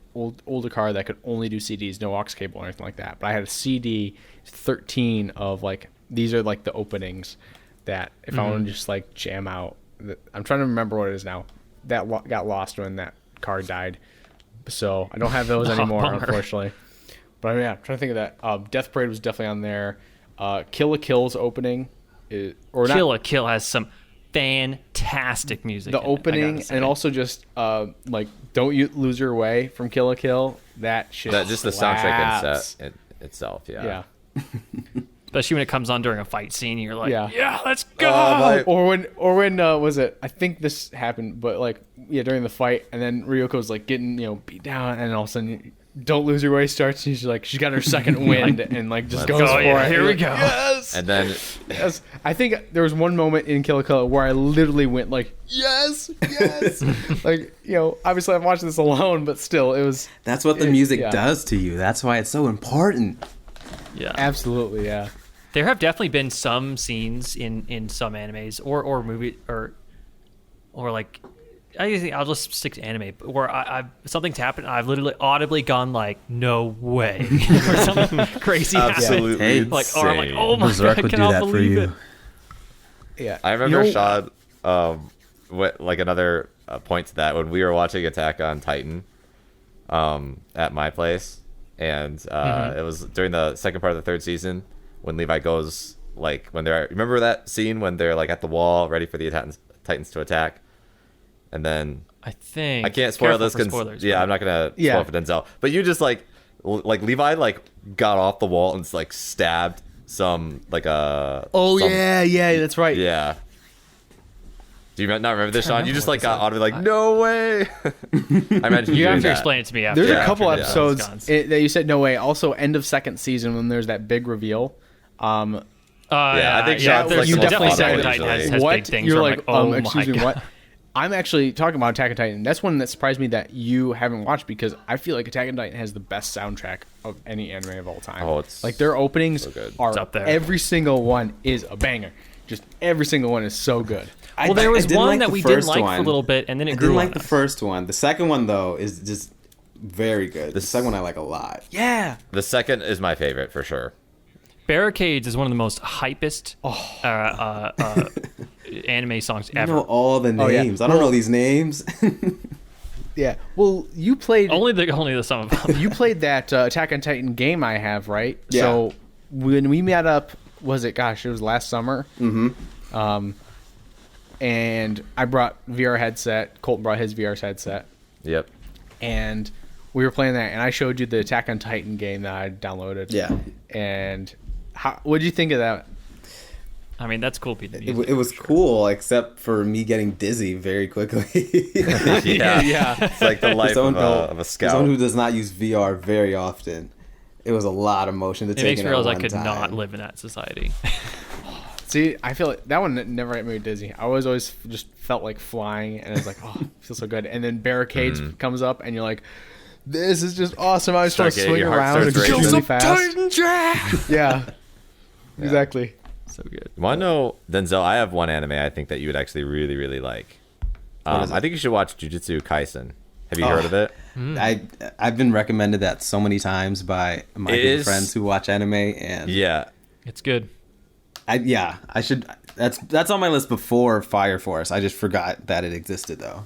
older car that could only do CDs, no aux cable or anything like that. But I had a CD 13 of like these are like the openings that if I want to just like jam out. I'm trying to remember what it is now. That got lost when that car died, so I don't have those anymore, bummer. unfortunately. But yeah, I'm trying to think of that. Death Parade was definitely on there. Kill la Kill's opening. Kill a Kill has some fantastic music. The in it, I gotta opening say. and also just like Don't You Lose Your Way from Kill la Kill. That shit. That just the soundtrack and slaps. set itself. Yeah. Yeah. especially when it comes on during a fight scene, you're like, Yeah. yeah, let's go. my- Or when was it? I think this happened, but like during the fight, and then Ryoko's like getting beat down, and all of a sudden, Don't Lose Your Way starts. And she's got her second wind, and like just goes go, for yeah, it. here You're we like, go. Yes. And then Yes. I think there was one moment in Kill la Kill where I literally went like, yes, yes. Like obviously I'm watching this alone, but still, it was That's what the music yeah. does to you. That's why it's so important. Yeah. absolutely yeah. There have definitely been some scenes in some animes or movie or like I think I'll just stick to anime where I've something's happened and I've literally audibly gone like no way or something crazy happened. absolutely Hey, Like or I'm like insane. oh my Berserk god I would do cannot that for believe you. it. Yeah. I remember You know- Sean, what like another point to that when we were watching Attack on Titan, at my place, and it was during the second part of the third season when Levi goes like when they're remember that scene when they're like at the wall ready for the Titans to attack, and then I think I can't spoil careful this for because spoilers, yeah but- I'm not gonna Yeah. spoil for Denzel, but you just like Levi like got off the wall and like stabbed some like Oh some- yeah, that's right. yeah. Do you not remember this, Sean? You remember just what like this got audibly like, no way. I imagine You have doing to that. explain it to me after. There's Yeah, a couple after- yeah. episodes that you said no way. Also, end of second season when there's that big reveal. Yeah, I think yeah, Sean's, there's like, you the definitely most said audible Attack on Titan usually. has what? big things You're where I'm like, oh my excuse me, God. what? I'm actually talking about Attack on Titan. That's one that surprised me that you haven't watched because I feel like Attack on Titan has the best soundtrack of any anime of all time. Oh, it's like their openings so good. are It's up there. every single one is a banger. Just every single one is so good. Well, there was didn't one like that the we didn't first like for a one. little bit, and then it I grew didn't like on the us. first one. The second one though is just very good. The second one I like a lot. Yeah. The second is my favorite for sure. Barricades is one of the most hypest anime songs I ever. know all the Oh, yeah. names. I don't know these names. Yeah. Well, you played Only the some of them. you played that Attack on Titan game I have, right? Yeah. So when we met up, it was last summer. Mm-hmm. And I brought VR headset. Colton brought his VR headset. Yep. and we were playing that, and I showed you the Attack on Titan game that I downloaded. Yeah. And what did you think of that? I mean, that's cool. Pete. It was cool, except for me getting dizzy very quickly. Yeah. It's like the life of a scout. Someone who does not use VR very often. It was a lot of motion to It take makes in me at realize I one could time. not live in that society. See, I feel like that one never made me dizzy. I always just felt like flying, and it was like, oh, it feels so good. And then Barricades comes up, and you're like, this is just awesome. I just want to swing around and starts go racing. really fast. Yeah, exactly. So good. You want to know, Denzel? I have one anime I think that you would actually really, really like. is it? I think you should watch Jujutsu Kaisen. Have you heard of it? I've been recommended that so many times by my good friends who watch anime, and Yeah. It's good. I should. That's on my list before Fire Force. I just forgot that it existed though.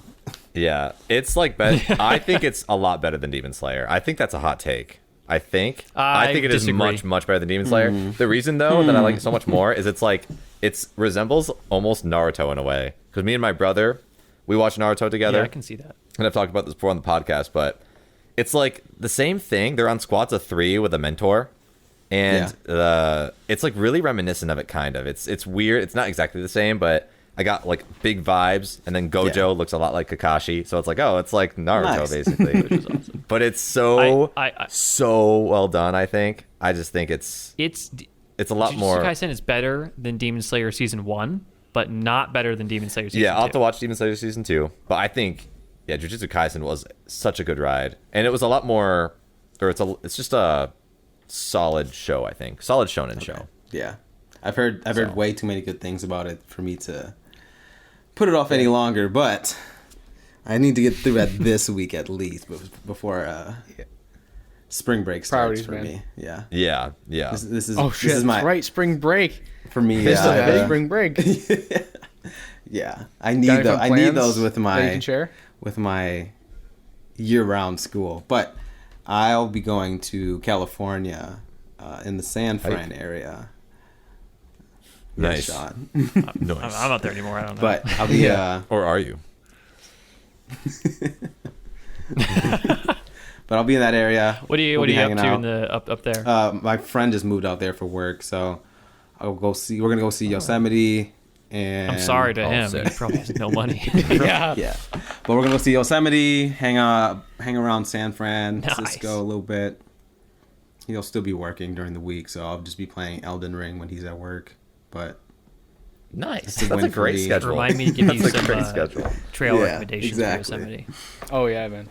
Yeah. It's like I think it's a lot better than Demon Slayer. I think that's a hot take. I think it is disagree. much, much better than Demon Slayer. The reason though that I like it so much more is it resembles almost Naruto in a way. Because me and my brother, we watch Naruto together. Yeah, I can see that. And I've talked about this before on the podcast, but it's like the same thing. They're on squads of 3 with a mentor. And it's like really reminiscent of it, kind of. It's weird. It's not exactly the same, but I got like big vibes. And then Gojo looks a lot like Kakashi, so it's like, oh, it's like Naruto basically. Which is awesome. But it's so so well done. I think. I just think it's a lot more. Jujutsu Kaisen is better than Demon Slayer season 1, but not better than Demon Slayer season 2. Yeah, I'll have to watch Demon Slayer season 2, but I think Jujutsu Kaisen was such a good ride, and it was a lot more. Or it's just a solid show. I think solid shonen show. Yeah, I've heard way too many good things about it for me to put it off any longer. But I need to get through it this week at least before spring break starts Priorities, for man. me. Yeah. Yeah. This This is is my right. Spring break. for me. This is a big Yeah. spring break. Yeah. I need Got any those. fun I need plans those with that you my can share? year-round school. But I'll be going to California in the San Fran area. Nice. Shot. Nice. I'm not there anymore. I don't know. But I'll be Or are you? but I'll be in that area. what are you We'll be up to hanging in the up there? My friend just moved out there for work, so I'll go see. We're gonna go see Yosemite. And I'm sorry to him. sick. He probably has no money. Yeah. but we're gonna go see Yosemite. Hang around San Francisco Nice. a little bit. He'll still be working during the week, so I'll just be playing Elden Ring when he's at work. But Nice. a That's win a for great me. schedule. Remind me to give you That's a some great schedule. trail Yeah, recommendations exactly. for Yosemite. Oh yeah, man.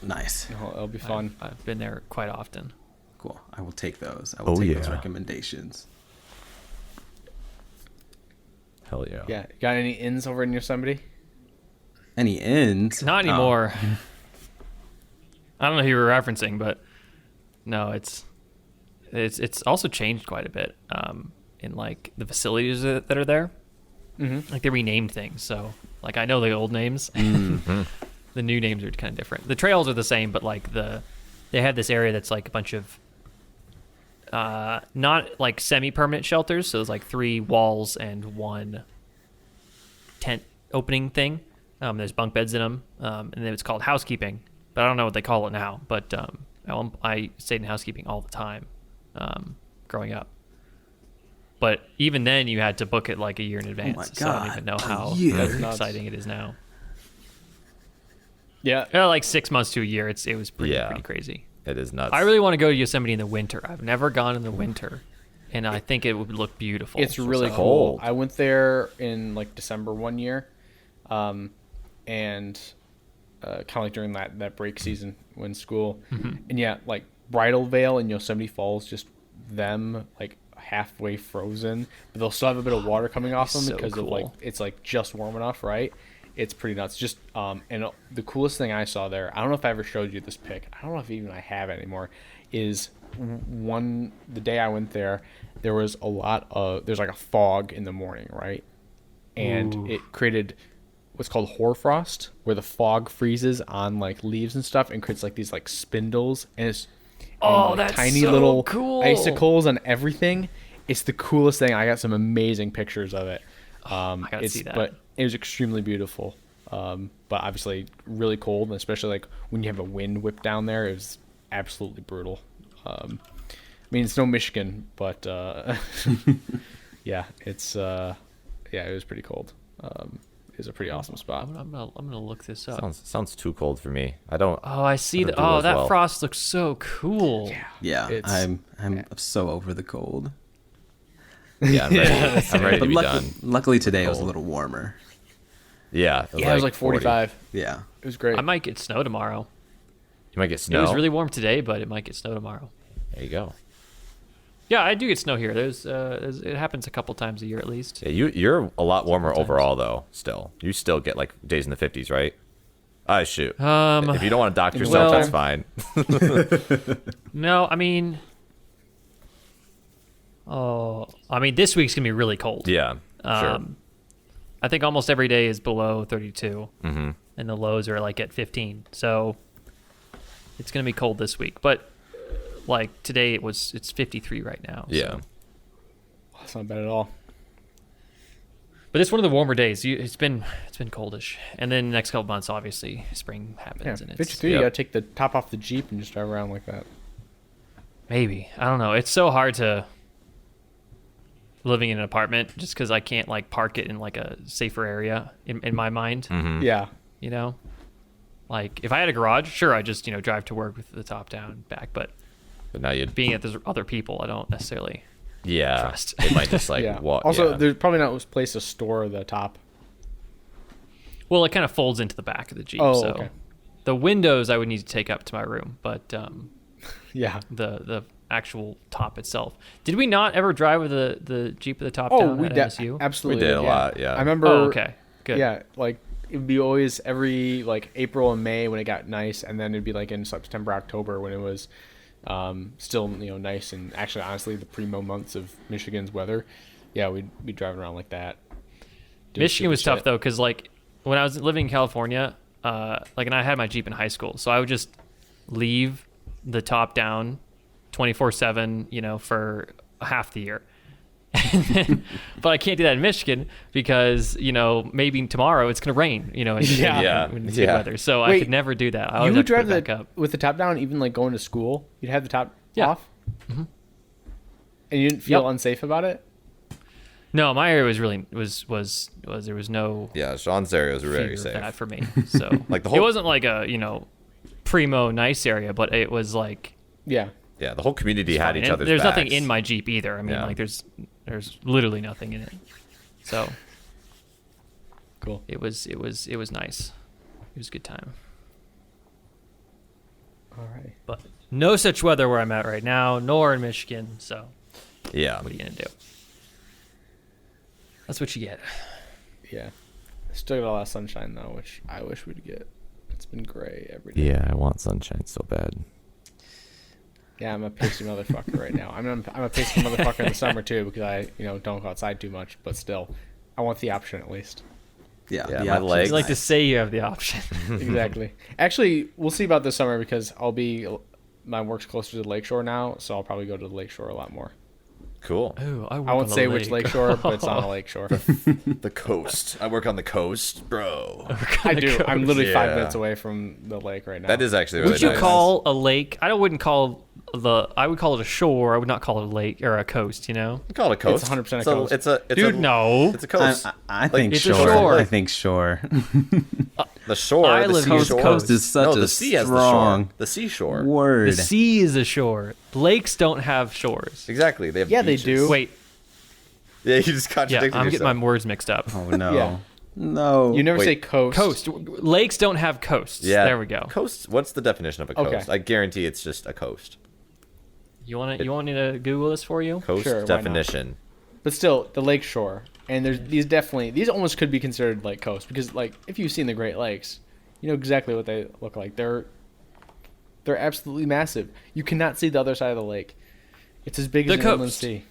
nice, It'll be fun. I've been there quite often. cool. I will take those. I will take those recommendations. Hell yeah. Yeah. Got any ins over in Yosemite? Any ends? Not anymore. I don't know who you were referencing, but no, it's also changed quite a bit in like the facilities that are there. Mm-hmm. Like they renamed things, so like I know the old names. The new names are kind of different. The trails are the same, but like they have this area that's like a bunch of not like semi-permanent shelters. So there's like 3 walls and 1 tent opening thing. There's bunk beds in them, and then it's called housekeeping. But I don't know what they call it now. But I stayed in housekeeping all the time growing up. But even then, you had to book it like a year in advance. my So I don't God, even know a how year. exciting it is now. Yeah. Like 6 months to a year. It was pretty crazy. It is nuts. I really want to go to Yosemite in the winter. I've never gone in the winter, and I think it would look beautiful. It's really So- cool. I went there in like December one year, and kind of like during that break season when school, and yeah, like Bridal Veil and Yosemite Falls, just them like halfway frozen, but they'll still have a bit of water coming off them so because of like cool. it's like just warm enough, right? It's pretty nuts. Just and the coolest thing I saw there, I don't know if I ever showed you this pic. I don't know if even I have it anymore. Is the day I went there, there was there's like a fog in the morning, right? And it created what's called hoarfrost, where the fog freezes on like leaves and stuff and creates like these like spindles and it's Oh, like, that's tiny so little cool. icicles and everything. It's the coolest thing. I got some amazing pictures of it. I gotta see that. But it was extremely beautiful. but obviously really cold, and especially like when you have a wind whip down there, it was absolutely brutal. I mean, it's no Michigan, but yeah, it's yeah, it was pretty cold. It was a pretty awesome spot. I'm gonna look this up. Sounds too cold for me. I don't. Oh, I see that. do Oh, as that well. frost looks so cool. Yeah, It's- I'm so over the cold. Yeah, I'm ready. I'm ready to But be done. luckily today it was a Cold. little warmer. Yeah. Yeah, it was like 40. 45. Yeah. It was great. I might get snow tomorrow. You might get snow. It was really warm today, but it might get snow tomorrow. There you go. Yeah, I do get snow here. There's it happens a couple times a year at least. Yeah, you're a lot warmer overall though. Still, you still get like days in the 50s, right? Ah, shoot. If you don't want to dock yourself, well- that's fine. No, I mean, this week's gonna be really cold. Yeah, sure. I think almost every day is below 32, Mm-hmm. and the lows are like at 15. So it's gonna be cold this week. But like today, it's 53 right now. Yeah. So. That's not bad at all. But it's one of the warmer days. It's been coldish, and then the next couple months, obviously, spring Yeah, happens, and it's 53. Yep. You gotta take the top off the Jeep and just drive around like that. maybe, I don't know. It's so hard to living in an apartment just because I can't like park it in like a safer area in my mind. Mm-hmm. Yeah. You know, like if I had a garage, sure, I just drive to work with the top down and back. But But now you'd. being at there's other people, I don't necessarily. Yeah. Trust. It might just like Yeah. walk. Also, yeah. there's probably not a place to store the top. Well, it kind of folds into the back of the Jeep, Oh, so okay. the windows I would need to take up to my room, but Yeah. the actual top itself. Did we not ever drive with the Jeep at the top Oh, down we at did. MSU? Absolutely. We did a lot, yeah. I remember. Oh, okay, good. Yeah, like it would be always every like April and May when it got nice, and then it'd be like in September, October when it was still nice, and actually honestly the primo months of Michigan's weather. Yeah, we'd be driving around like that. doing Michigan was stupid tough shit. though, because like when I was living in California, and I had my Jeep in high school, so I would just leave the top down 24/7, for half the year. But I can't do that in Michigan because maybe tomorrow it's gonna rain. Yeah. when it's good Yeah. weather. So I Wait, could never do that. I You always would have to put drive it back up. with the top down, even like going to school. You'd have the top Yeah. off, and you didn't feel Yep. unsafe about it. No, my area was really was there was no Yeah, Sean's area was fear very of safe. that for me. So Like the it whole- wasn't like a primo nice area, but it was like Yeah. Yeah, the whole community had fine. each And other's there's nothing backs. in my Jeep either. I mean, Yeah. like there's literally nothing in it. So Cool. it was nice. It was a good time. All right. But no such weather where I'm at right now, nor in Michigan. So Yeah. what are you gonna do? That's what you get. Yeah. Still got a lot of sunshine though, which I wish we'd get. It's been gray every day. Yeah, I want sunshine so bad. Yeah, I'm a pasty motherfucker right now. I'm a pasty motherfucker in the summer too because I don't go outside too much, but still, I want the option at least. Yeah. Yeah, the my option's legs- You like to nice. say you have the option. Exactly. Actually, we'll see about this summer because my work's closer to the lakeshore now, so I'll probably go to the lakeshore a lot more. Cool. Ooh, I won't say which lakeshore, but it's on a lakeshore. The coast. I work on the coast, bro. I do. I'm literally 5 Yeah. minutes away from the lake right now. That is actually really Would you nice. call a lake? I wouldn't call I would call it a shore. I would not call it a lake or a coast. You call it a coast. It's 100% a It's coast. It's Dude, a, no. It's a coast. I think it's a shore. shore. I think shore. The shore. I the live near the seashore. coast is such no, a the sea has strong the shore. The seashore. word. The sea is a shore. Lakes don't have shores. Exactly. They have Yeah, they beaches. do. Wait, Yeah, you just yeah, contradicted I'm getting yourself. my words mixed up. Oh no. Yeah. No. You never Wait. say coast. Coast. Lakes don't have coasts. Yeah. There we go. Coast. What's the definition of a coast? Okay. I guarantee it's just a coast. You want me to Google this for you? Coast Sure, why not? definition. But still, the lakeshore. And there's these almost could be considered like coast because like if you've seen the Great Lakes, you know exactly what they look like. They're absolutely massive. You cannot see the other side of the lake. It's as big The as an inland coast. sea.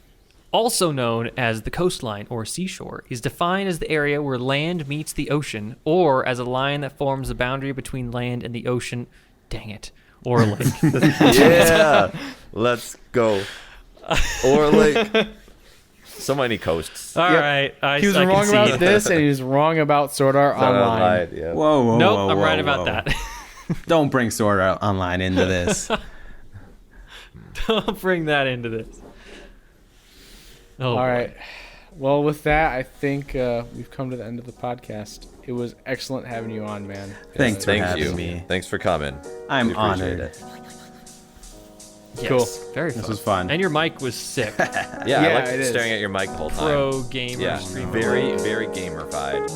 Also known as the coastline or seashore, is defined as the area where land meets the ocean, or as a line that forms the boundary between land and the ocean. Dang it. Or a lake. Yeah. Let's go. Or like So many coasts. All Yep. right. He was I wrong concede. about this, and he was wrong about Sword Art Online. Yeah. Whoa, Nope, whoa, I'm whoa, right whoa. about that. Don't bring Sword Art Online into this. Don't bring that into this. Oh, All boy. right. Well, with that, I think we've come to the end of the podcast. It was excellent having you on, man. Thanks for Thank having you. me. Thanks for coming. I'm We appreciate honored. it. Yes, Cool. Very fun. This was fun. And your mic was sick. Yeah, Yeah, I like it is. staring at your mic the whole time. Pro gamer Yeah, streamer. very, very gamer-fied.